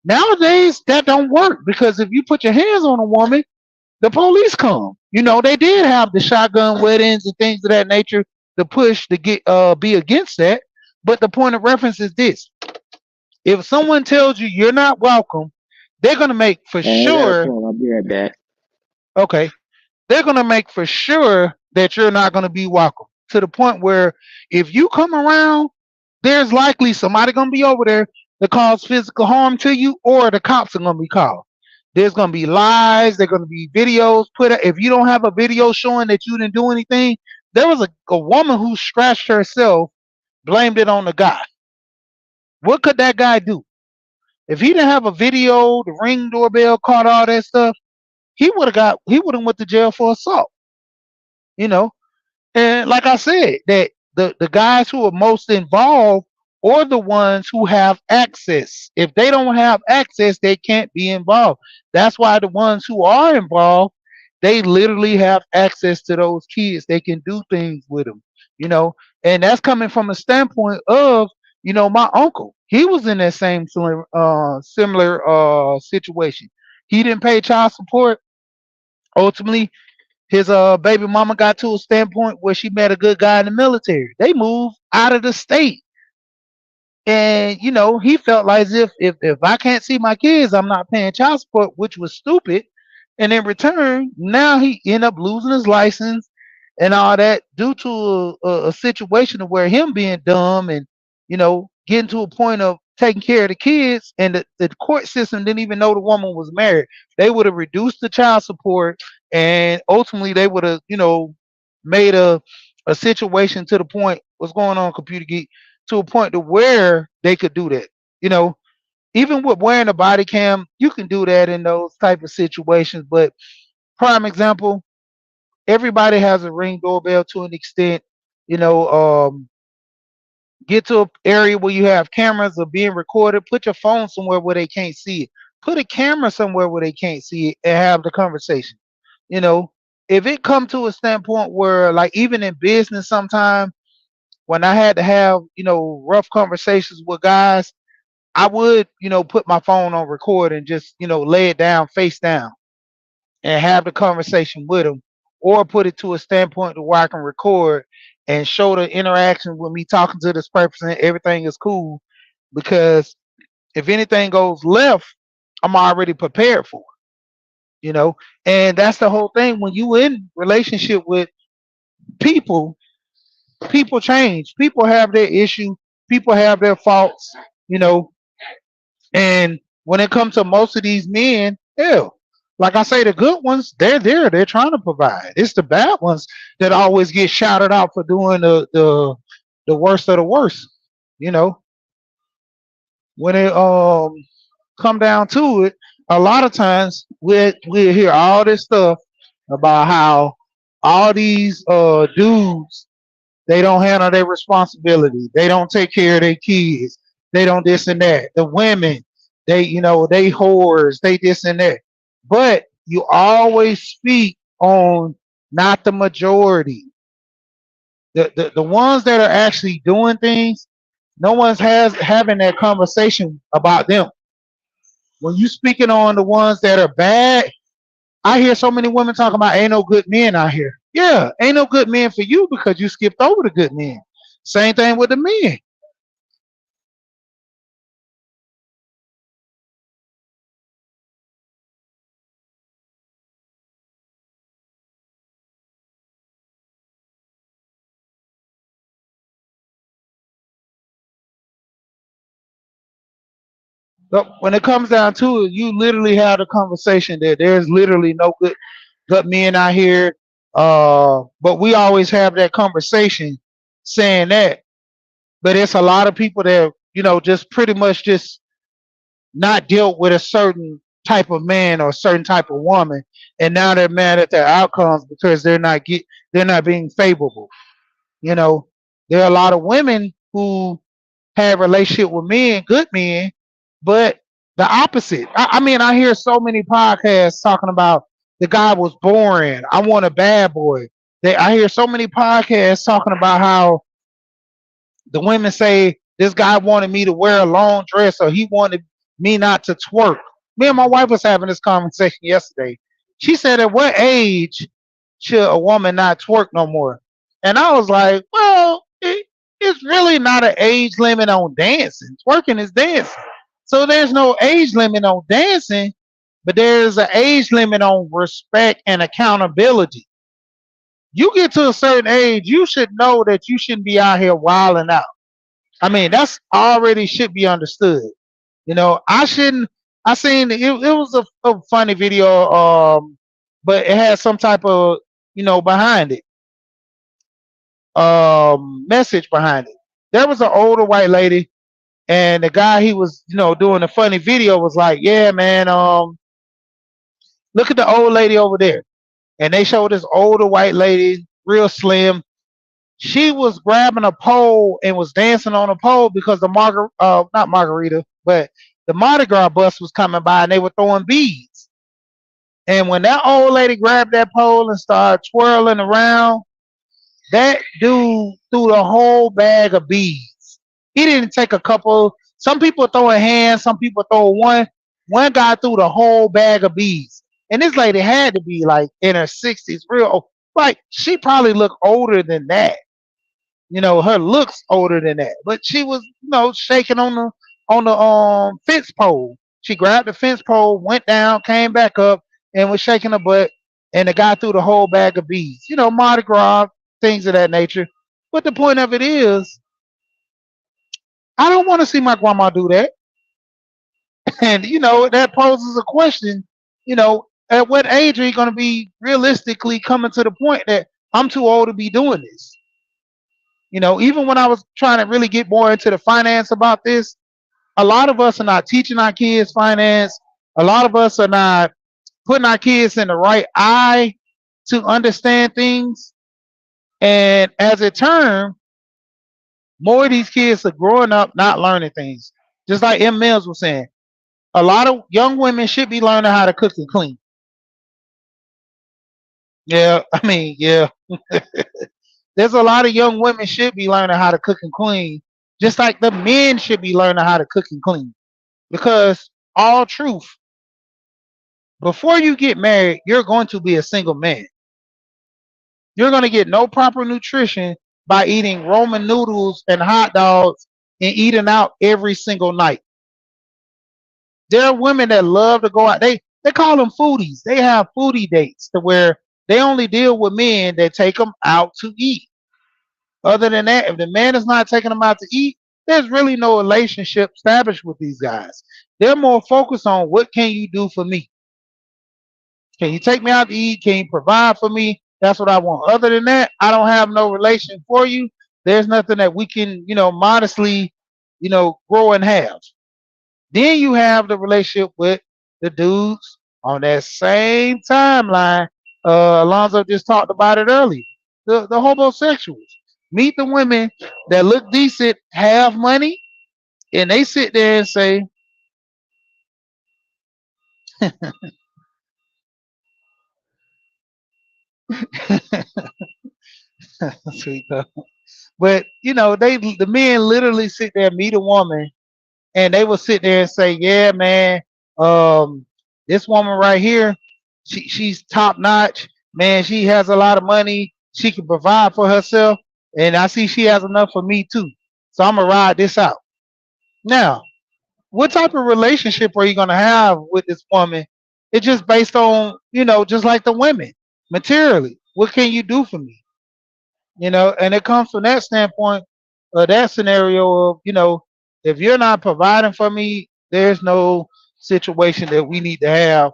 Nowadays, that don't work because if you put your hands on a woman, the police come. They did have the shotgun weddings and things of that nature to push to get be against that. But the point of reference is this: if someone tells you you're not welcome, they're gonna make for Hey, I got a sure. call. I'll be right back. Okay, they're gonna make for sure that you're not gonna be welcome. To the point where if you come around, there's likely somebody gonna be over there to cause physical harm to you, or the cops are gonna be called. There's gonna be lies. There's gonna be videos put up. If you don't have a video showing that you didn't do anything, there was a woman who scratched herself, blamed it on the guy. What could that guy do? If he didn't have a video, the ring doorbell caught all that stuff, he would have went to jail for assault. You know, and like I said, that the guys who are most involved are the ones who have access. If they don't have access, they can't be involved. That's why the ones who are involved, they literally have access to those kids. They can do things with them, you know. And that's coming from a standpoint of, my uncle. He was in that same similar situation. He didn't pay child support. Ultimately, his baby mama got to a standpoint where she met a good guy in the military. They moved out of the state, and he felt like as if I can't see my kids, I'm not paying child support, which was stupid. And in return, now he ended up losing his license and all that due to a situation of where him being dumb and getting to a point of taking care of the kids, and the court system didn't even know the woman was married. They would have reduced the child support, and ultimately they would have made a situation to the point, what's going on, computer geek, to a point to where they could do that. You know, even with wearing a body cam, you can do that in those type of situations. But prime example, everybody has a ring doorbell to an extent. You know, get to an area where you have cameras are being recorded. Put your phone somewhere where they can't see it. Put a camera somewhere where they can't see it and have the conversation. You know, if it come to a standpoint where, like, even in business, sometime when I had to have rough conversations with guys, I would put my phone on record and just lay it down face down and have the conversation with them, or put it to a standpoint to where I can record and show the interaction with me talking to this person. Everything is cool, because if anything goes left, I'm already prepared for it. And that's the whole thing. When you in relationship with people, people change. People have their issue. People have their faults. You know, and when it comes to most of these men, hell, like I say, the good ones, they're there. They're trying to provide. It's the bad ones that always get shouted out for doing the worst of the worst. You know, when it come down to it, a lot of times we hear all this stuff about how all these dudes They don't handle their responsibility. They don't take care of their kids. They don't this and that. The women, they whores, they this and that. But you always speak on not the majority. The ones that are actually doing things, no one's has having that conversation about them. When you speaking on the ones that are bad, I hear so many women talking about ain't no good men out here. Yeah, ain't no good men for you because you skipped over the good men. Same thing with the men. But when it comes down to it, you literally have a conversation that there's literally no good men out here. But we always have that conversation saying that. But it's a lot of people that, just pretty much just not dealt with a certain type of man or a certain type of woman, and now they're mad at their outcomes because they're not being favorable. You know, there are a lot of women who have relationship with men, good men, but the opposite. I mean, I hear so many podcasts talking about the guy was boring. I want a bad boy. I hear so many podcasts talking about how the women say this guy wanted me to wear a long dress or he wanted me not to twerk. Me and my wife was having this conversation yesterday. She said, at what age should a woman not twerk no more? And I was like, well, it's really not an age limit on dancing. Twerking is dancing. So there's no age limit on dancing, but there's an age limit on respect and accountability. You get to a certain age, you should know that you shouldn't be out here wilding out. I mean, that's already should be understood. I shouldn't. I seen it. It was a funny video, but it had some type of behind it, message behind it. There was an older white lady, and the guy he was doing a funny video was like, "Yeah, man, look at the old lady over there," and they showed this older white lady, real slim. She was grabbing a pole and was dancing on a pole because not margarita, but the Mardi Gras bus was coming by and they were throwing beads. And when that old lady grabbed that pole and started twirling around, that dude threw the whole bag of beads. He didn't take a couple. Some people throw a hand, some people throw one. One guy threw the whole bag of beads. And this lady had to be like in her 60s, real old. Like she probably looked older than that. Her looks older than that, but she was, shaking on the fence pole. She grabbed the fence pole, went down, came back up, and was shaking her butt. And the guy threw the whole bag of beads. Mardi Gras, things of that nature. But the point of it is, I don't want to see my grandma do that. And that poses a question. At what age are you going to be realistically coming to the point that I'm too old to be doing this? Even when I was trying to really get more into the finance about this, a lot of us are not teaching our kids finance. A lot of us are not putting our kids in the right eye to understand things. And as it turned, more of these kids are growing up not learning things. Just like M. Mills was saying, a lot of young women should be learning how to cook and clean. Yeah, I mean, yeah. There's a lot of young women should be learning how to cook and clean, just like the men should be learning how to cook and clean. Because all truth, before you get married, you're going to be a single man. You're going to get no proper nutrition by eating Roman noodles and hot dogs and eating out every single night. There are women that love to go out. They call them foodies. They have foodie dates to where they only deal with men that take them out to eat. Other than that, if the man is not taking them out to eat, there's really no relationship established with these guys. They're more focused on what can you do for me? Can you take me out to eat? Can you provide for me? That's what I want. Other than that, I don't have no relation for you. There's nothing that we can, modestly, grow and have. Then you have the relationship with the dudes on that same timeline. Alonzo just talked about it earlier. The homosexuals. Meet the women that look decent, have money, and they sit there and say, "Sweet though." But the men literally sit there, meet a woman, and they will sit there and say, "Yeah, man, um, this woman right here, she's top notch. Man, she has a lot of money. She can provide for herself, and I see she has enough for me too. So I'm gonna ride this out." Now, what type of relationship are you gonna have with this woman? It's just based on, just like the women, materially. What can you do for me? And it comes from that standpoint, that scenario of, if you're not providing for me, there's no situation that we need to have,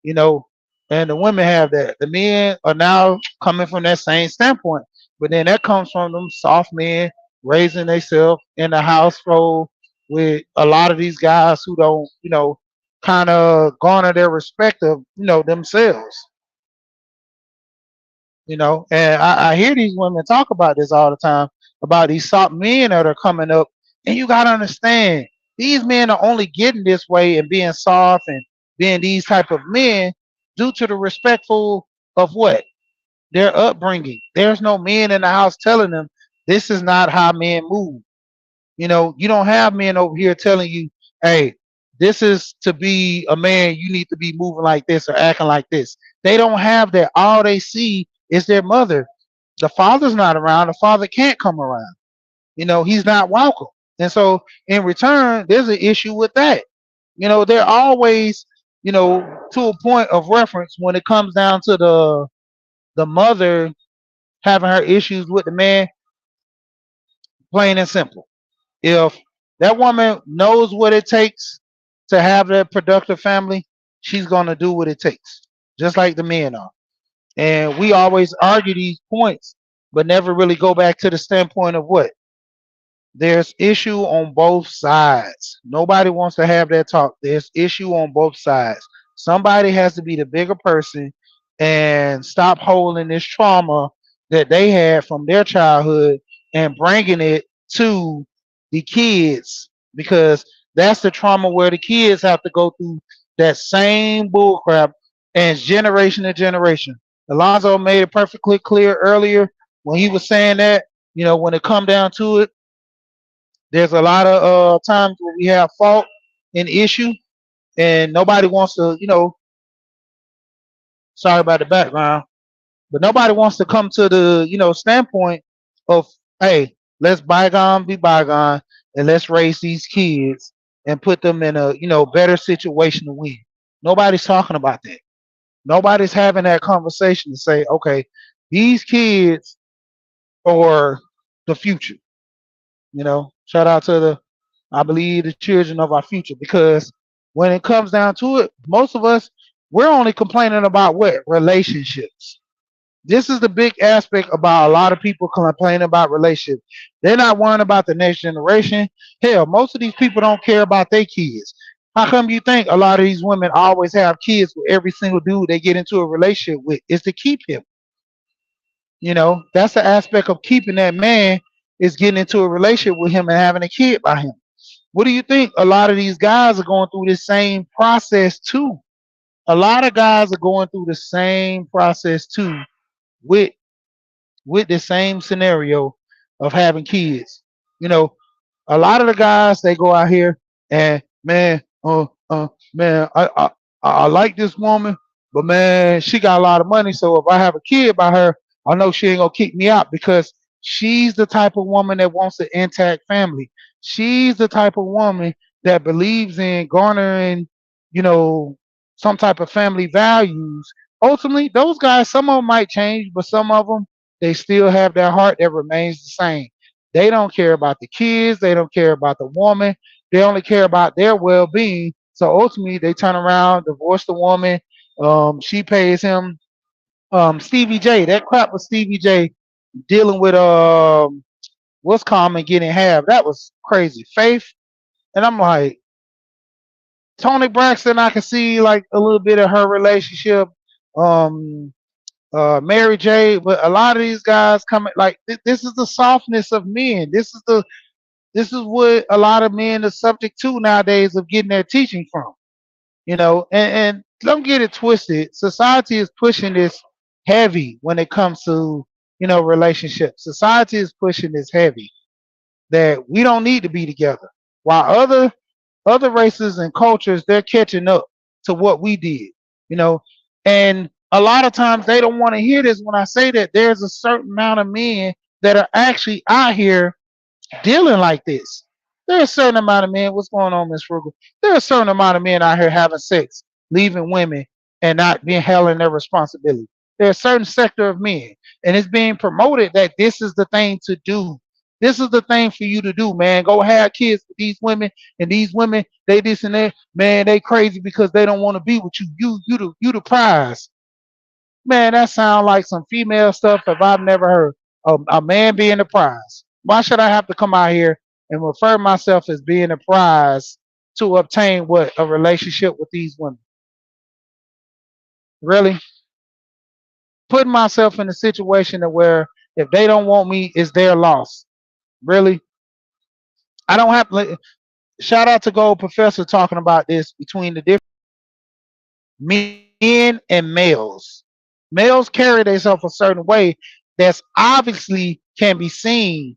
you know, and the women have that. The men are now coming from that same standpoint, but then that comes from them soft men raising themselves in the household with a lot of these guys who don't, kind of garner their respect of, themselves. And I hear these women talk about this all the time about these soft men that are coming up, and you got to understand these men are only getting this way and being soft and being these type of men due to the respectful of what their upbringing. There's no men in the house telling them this is not how men move. You don't have men over here telling you, hey, this is to be a man, you need to be moving like this or acting like this. They don't have that. All they see is their mother. The father's not around. The father can't come around. He's not welcome. And so in return, there's an issue with that. They're always, to a point of reference when it comes down to the mother having her issues with the man, plain and simple. If that woman knows what it takes to have that productive family, she's going to do what it takes, just like the men are. And we always argue these points, but never really go back to the standpoint of what there's issue on both sides. Nobody wants to have that talk. There's issue on both sides. Somebody has to be the bigger person and stop holding this trauma that they had from their childhood and bringing it to the kids, because that's the trauma where the kids have to go through that same bullcrap, and it's generation to generation. Alonzo made it perfectly clear earlier when he was saying that, when it come down to it, there's a lot of times where we have fault and issue, and nobody wants to, sorry about the background, but nobody wants to come to the, standpoint of, hey, let's bygone be bygone, and let's raise these kids and put them in a, better situation to win. Nobody's talking about that. Nobody's having that conversation to say, okay, these kids are the future. Shout out to I believe the children of our future, because when it comes down to it, most of us, we're only complaining about what? Relationships. This is the big aspect about a lot of people complaining about relationships. They're not worrying about the next generation. Hell, most of these people don't care about their kids. How come you think a lot of these women always have kids with every single dude they get into a relationship with? Is to keep him. That's the aspect of keeping that man, is getting into a relationship with him and having a kid by him. What do you think? A lot of these guys are going through this same process too. A lot of guys are going through the same process too, with the same scenario of having kids. You know, a lot of the guys, they go out here and, man, man, I like this woman, but man, she got a lot of money. So if I have a kid by her, I know she ain't gonna kick me out, because she's the type of woman that wants an intact family. She's the type of woman that believes in garnering, you know, some type of family values. Ultimately, those guys, some of them might change, but some of them, they still have that heart that remains the same. They don't care about the kids. They don't care about the woman. They only care about their well-being. So ultimately, they turn around, divorce the woman. She pays him. Stevie J, that crap with Stevie J dealing with what's common getting half. That was crazy. Faith, and I'm like, Tony Braxton. I can see like a little bit of her relationship. Um, Mary J. But a lot of these guys coming like this is the softness of men. This is what a lot of men are subject to nowadays of getting their teaching from. And don't get it twisted. Society is pushing this heavy when it comes to relationships. Society is pushing this heavy that we don't need to be together. While other races and cultures they're catching up to what we did, you know. And a lot of times they don't want to hear this when I say that there's a certain amount of men that are actually out here dealing like this. There's a certain amount of men. What's going on, Miss Frugal? There's a certain amount of men out here having sex, leaving women, and not being held in their responsibility. There's a certain sector of men, and it's being promoted that this is the thing to do. This is the thing for you to do, man. Go have kids with these women, and these women, they this and that. Man, they crazy because they don't want to be with you. You the prize. Man, that sounds like some female stuff if I've never heard. A man being the prize. Why should I have to come out here and refer myself as being a prize to obtain what a relationship with these women? Really? Putting myself in a situation to where if they don't want me, it's their loss. Really? I don't have to. Shout out to Gold Professor talking about this between the different men and males. Males carry themselves a certain way that's obviously can be seen.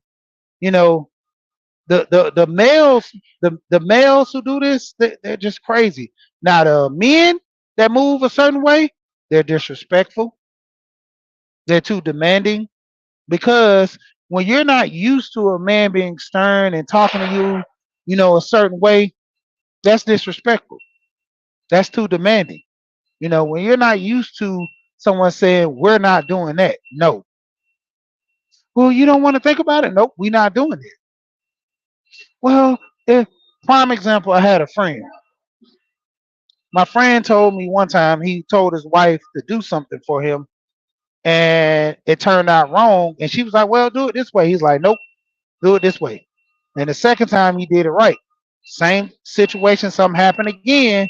You know, the males the males who do this they're just crazy. Now the men that move a certain way, they're disrespectful, they're too demanding because when you're not used to a man being stern and talking to you, a certain way, that's disrespectful. That's too demanding. When you're not used to someone saying we're not doing that, no. Well, you don't want to think about it. Nope, we're not doing it. Well, if prime example, I had a friend. My friend told me one time he told his wife to do something for him and it turned out wrong. And she was like, well, do it this way. He's like, nope, do it this way. And the second time he did it right. Same situation, something happened again.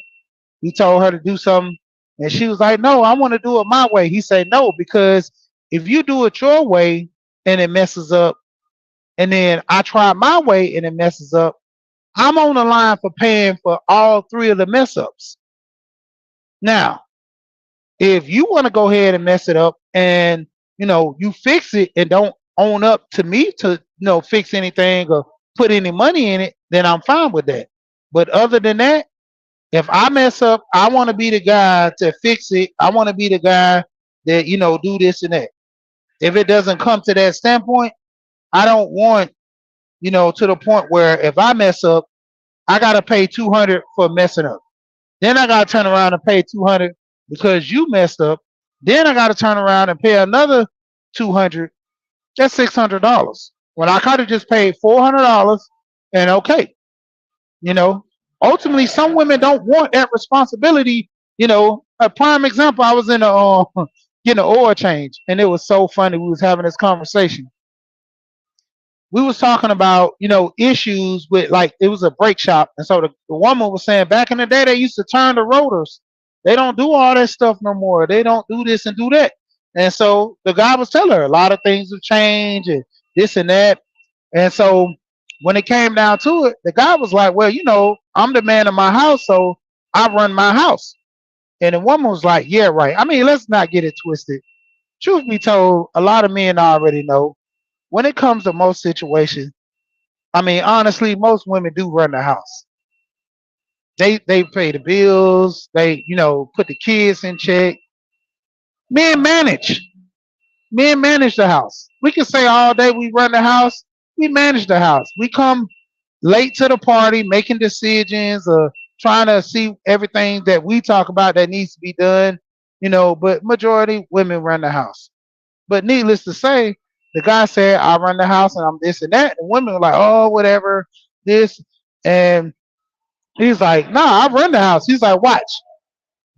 He told her to do something and she was like, no, I want to do it my way. He said, no, because if you do it your way and it messes up, and then I try my way and it messes up, I'm on the line for paying for all three of the mess ups. Now, if you want to go ahead and mess it up and you fix it and don't own up to me to fix anything or put any money in it, then I'm fine with that. But other than that, if I mess up, I want to be the guy to fix it. I want to be the guy that do this and that. If it doesn't come to that standpoint, I don't want to the point where if I mess up, I gotta pay 200 for messing up. Then I gotta turn around and pay 200 because you messed up. Then I gotta turn around and pay another 200. That's $600. When I could have just paid $400 and okay, you know. Ultimately, some women don't want that responsibility. A prime example, I was in a getting an oil change, and it was so funny. We was having this conversation. We was talking about issues with like it was a brake shop, and so the woman was saying back in the day they used to turn the rotors. They don't do all that stuff no more. They don't do this and do that. And so the guy was telling her a lot of things have changed and this and that. And so when it came down to it, the guy was like, well, I'm the man of my house, so I run my house. And the woman was like, yeah, right. I mean, let's not get it twisted. Truth be told, a lot of men already know when it comes to most situations. I mean, honestly, most women do run the house. They pay the bills. They put the kids in check. Men manage. Men manage the house. We can say all day we run the house. We manage the house. We come late to the party, making decisions or trying to see everything that we talk about that needs to be done. But majority women run the house. But needless to say, the guy said, I run the house and I'm this and that. And women were like, oh, whatever, this. And he's like, nah, I run the house. He's like, watch.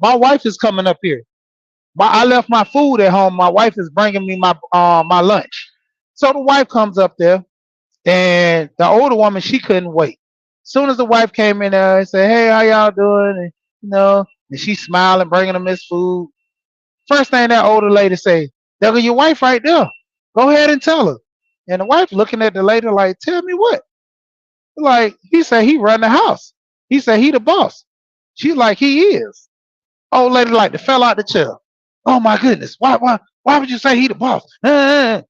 My wife is coming up here. I left my food at home. My wife is bringing me my lunch. So the wife comes up there, and the older woman, she couldn't wait. As soon as the wife came in there and said, hey, how y'all doing? And, and she's smiling, bringing him his food. First thing that older lady say, there go your wife right there. Go ahead and tell her. And the wife looking at the lady like, tell me what? Like, he said he run the house. He said he the boss. She's like, he is. Old lady like to fell out the chair. Oh my goodness. Why would you say he the boss? And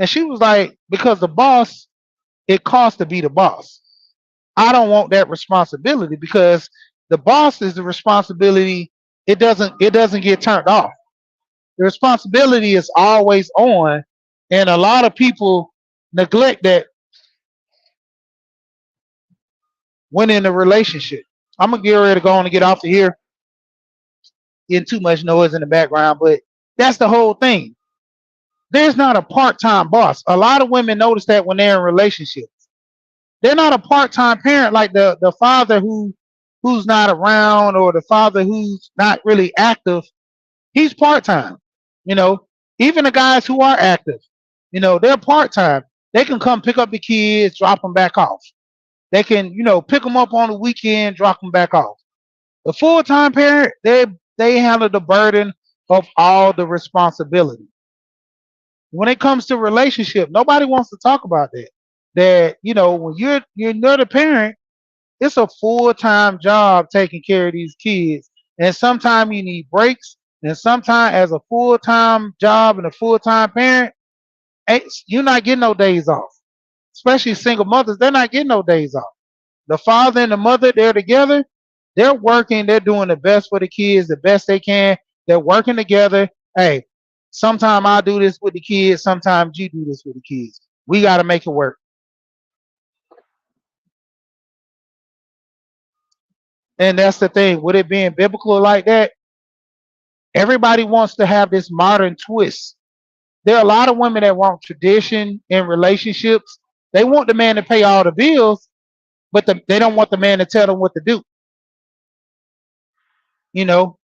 she was like, because the boss, it costs to be the boss. I don't want that responsibility because the boss is the responsibility. It doesn't get turned off. The responsibility is always on, and a lot of people neglect that when in a relationship. I'm gonna get ready to go on and get off of here. Getting too much noise in the background, but that's the whole thing. There's not a part-time boss. A lot of women notice that when they're in relationships. They're not a part-time parent like the father who's not around or the father who's not really active. He's part-time. You know, even the guys who are active, they're part-time. They can come pick up the kids, drop them back off. They can, pick them up on the weekend, drop them back off. The full-time parent, they handle the burden of all the responsibility. When it comes to relationship, nobody wants to talk about that. That when you're not a parent, it's a full-time job taking care of these kids, and sometimes you need breaks, and sometimes as a full-time job and a full-time parent, you're not getting no days off. Especially single mothers, they're not getting no days off. The father and the mother, they're together. They're working. They're doing the best for the kids, the best they can. They're working together. Hey, sometimes I do this with the kids. Sometimes you do this with the kids. We got to make it work. And that's the thing. With it being biblical like that, everybody wants to have this modern twist. There are a lot of women that want tradition in relationships. They want the man to pay all the bills, but they don't want the man to tell them what to do. You know,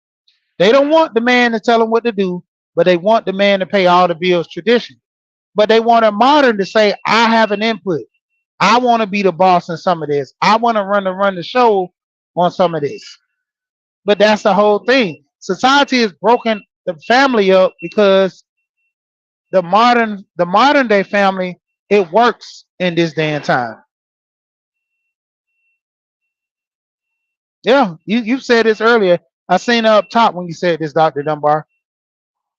they don't want the man to tell them what to do, but they want the man to pay all the bills tradition. But they want a modern to say, I have an input. I want to be the boss in some of this. I want to run the show on some of this. But that's the whole thing. Society has broken the family up because the modern day family, it works in this day and time. Yeah, you said this earlier. I seen it up top when you said this, Dr. Dunbar.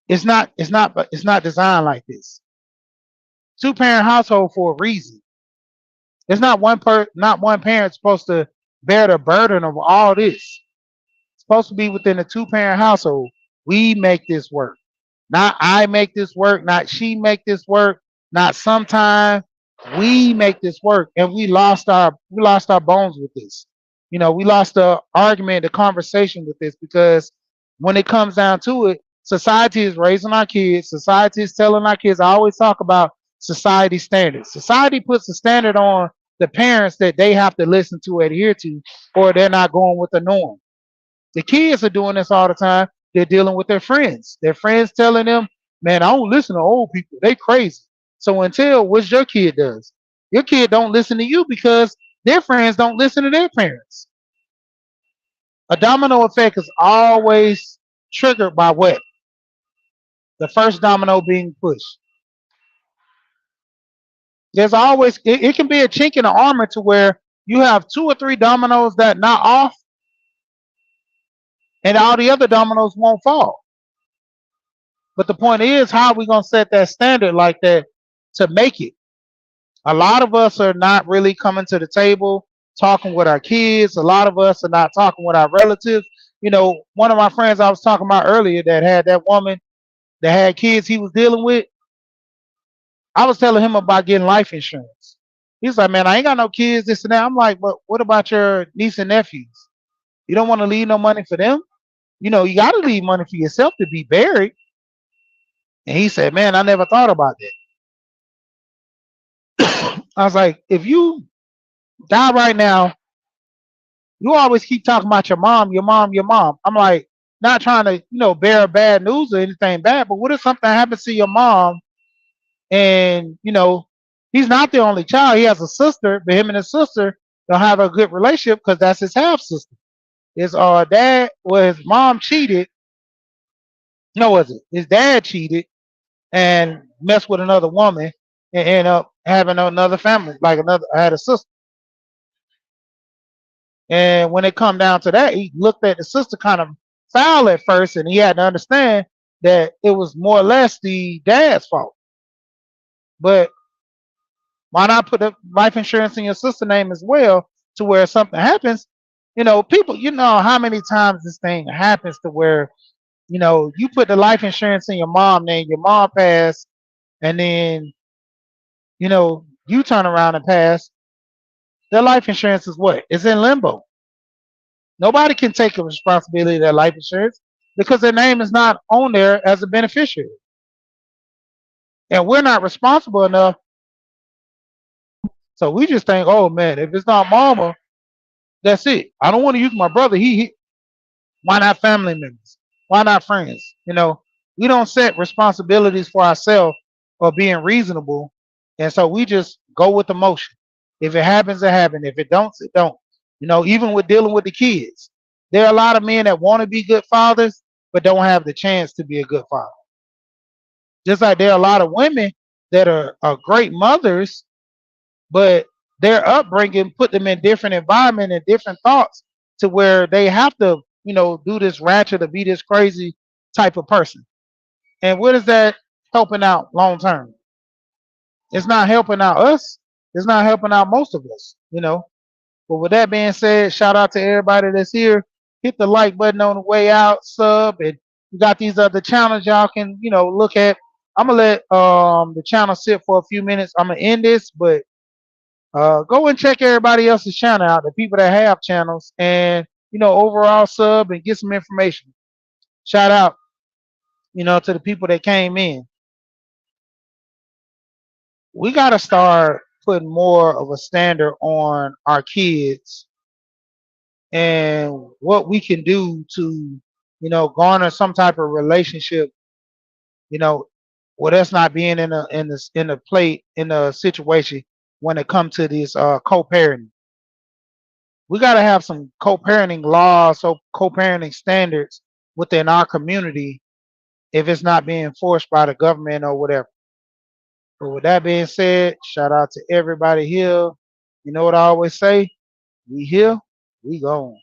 It's not designed like this. Two parent household for a reason. It's not one parent supposed to bear the burden of all this. It's supposed to be within a two parent household. We make this work. Not I make this work, not she make this work, not sometime. We make this work, and we lost our bones with this. We lost the argument, the conversation with this because when it comes down to it, society is raising our kids. Society is telling our kids. I always talk about society standards. Society puts a standard on the parents that they have to listen to, adhere to, or they're not going with the norm. The kids are doing this all the time. They're dealing with their friends. Their friends telling them, man, I don't listen to old people. They crazy. So until what your kid does, your kid don't listen to you because their friends don't listen to their parents. A domino effect is always triggered by what? The first domino being pushed. There's always it can be a chink in the armor to where you have two or three dominoes that not off, and all the other dominoes won't fall. But the point is, how are we gonna set that standard like that to make it? A lot of us are not really coming to the table talking with our kids. A lot of us are not talking with our relatives. One of my friends I was talking about earlier that had that woman that had kids he was dealing with, I was telling him about getting life insurance. He's like, man, I ain't got no kids, this and that. I'm like, but what about your niece and nephews? You don't want to leave no money for them? You got to leave money for yourself to be buried. And he said, man, I never thought about that. I was like, if you die right now, you always keep talking about your mom, your mom, your mom. I'm like, not trying to, bear bad news or anything bad, but what if something happens to your mom and, he's not the only child. He has a sister, but him and his sister don't have a good relationship because that's his half sister. His dad, well, his mom cheated No, was it? His dad cheated and messed with another woman and ended up having another family, like another. I had a sister, and when it come down to that, he looked at the sister kind of foul at first, and he had to understand that it was more or less the dad's fault. But why not put the life insurance in your sister's name as well, to where if something happens, people, how many times this thing happens to where you put the life insurance in your mom name, your mom passed, and then you turn around and pass. Their life insurance is what? It's in limbo. Nobody can take a responsibility of their life insurance because their name is not on there as a beneficiary. And we're not responsible enough. So we just think, oh man, if it's not mama, that's it. I don't want to use my brother. Why not family members? Why not friends? We don't set responsibilities for ourselves or being reasonable. And so we just go with the motion. If it happens, it happens. If it don't, it don't. Even with dealing with the kids, there are a lot of men that want to be good fathers, but don't have the chance to be a good father. Just like there are a lot of women that are great mothers, but their upbringing put them in different environment and different thoughts to where they have to, do this ratchet or be this crazy type of person. And what is that helping out long term? It's not helping out us. It's not helping out most of us. But with that being said, shout out to everybody that's here. Hit the like button on the way out, sub, and you got these other channels y'all can, look at. I'm gonna let the channel sit for a few minutes. I'm gonna end this, but go and check everybody else's channel out, the people that have channels, and overall sub and get some information. Shout out, to the people that came in. We gotta start putting more of a standard on our kids and what we can do to, garner some type of relationship, you know, with us not being in a situation when it comes to this co-parenting. We got to have some co-parenting laws, so co-parenting standards within our community if it's not being enforced by the government or whatever. But with that being said, shout out to everybody here. You know what I always say? We here, we gone.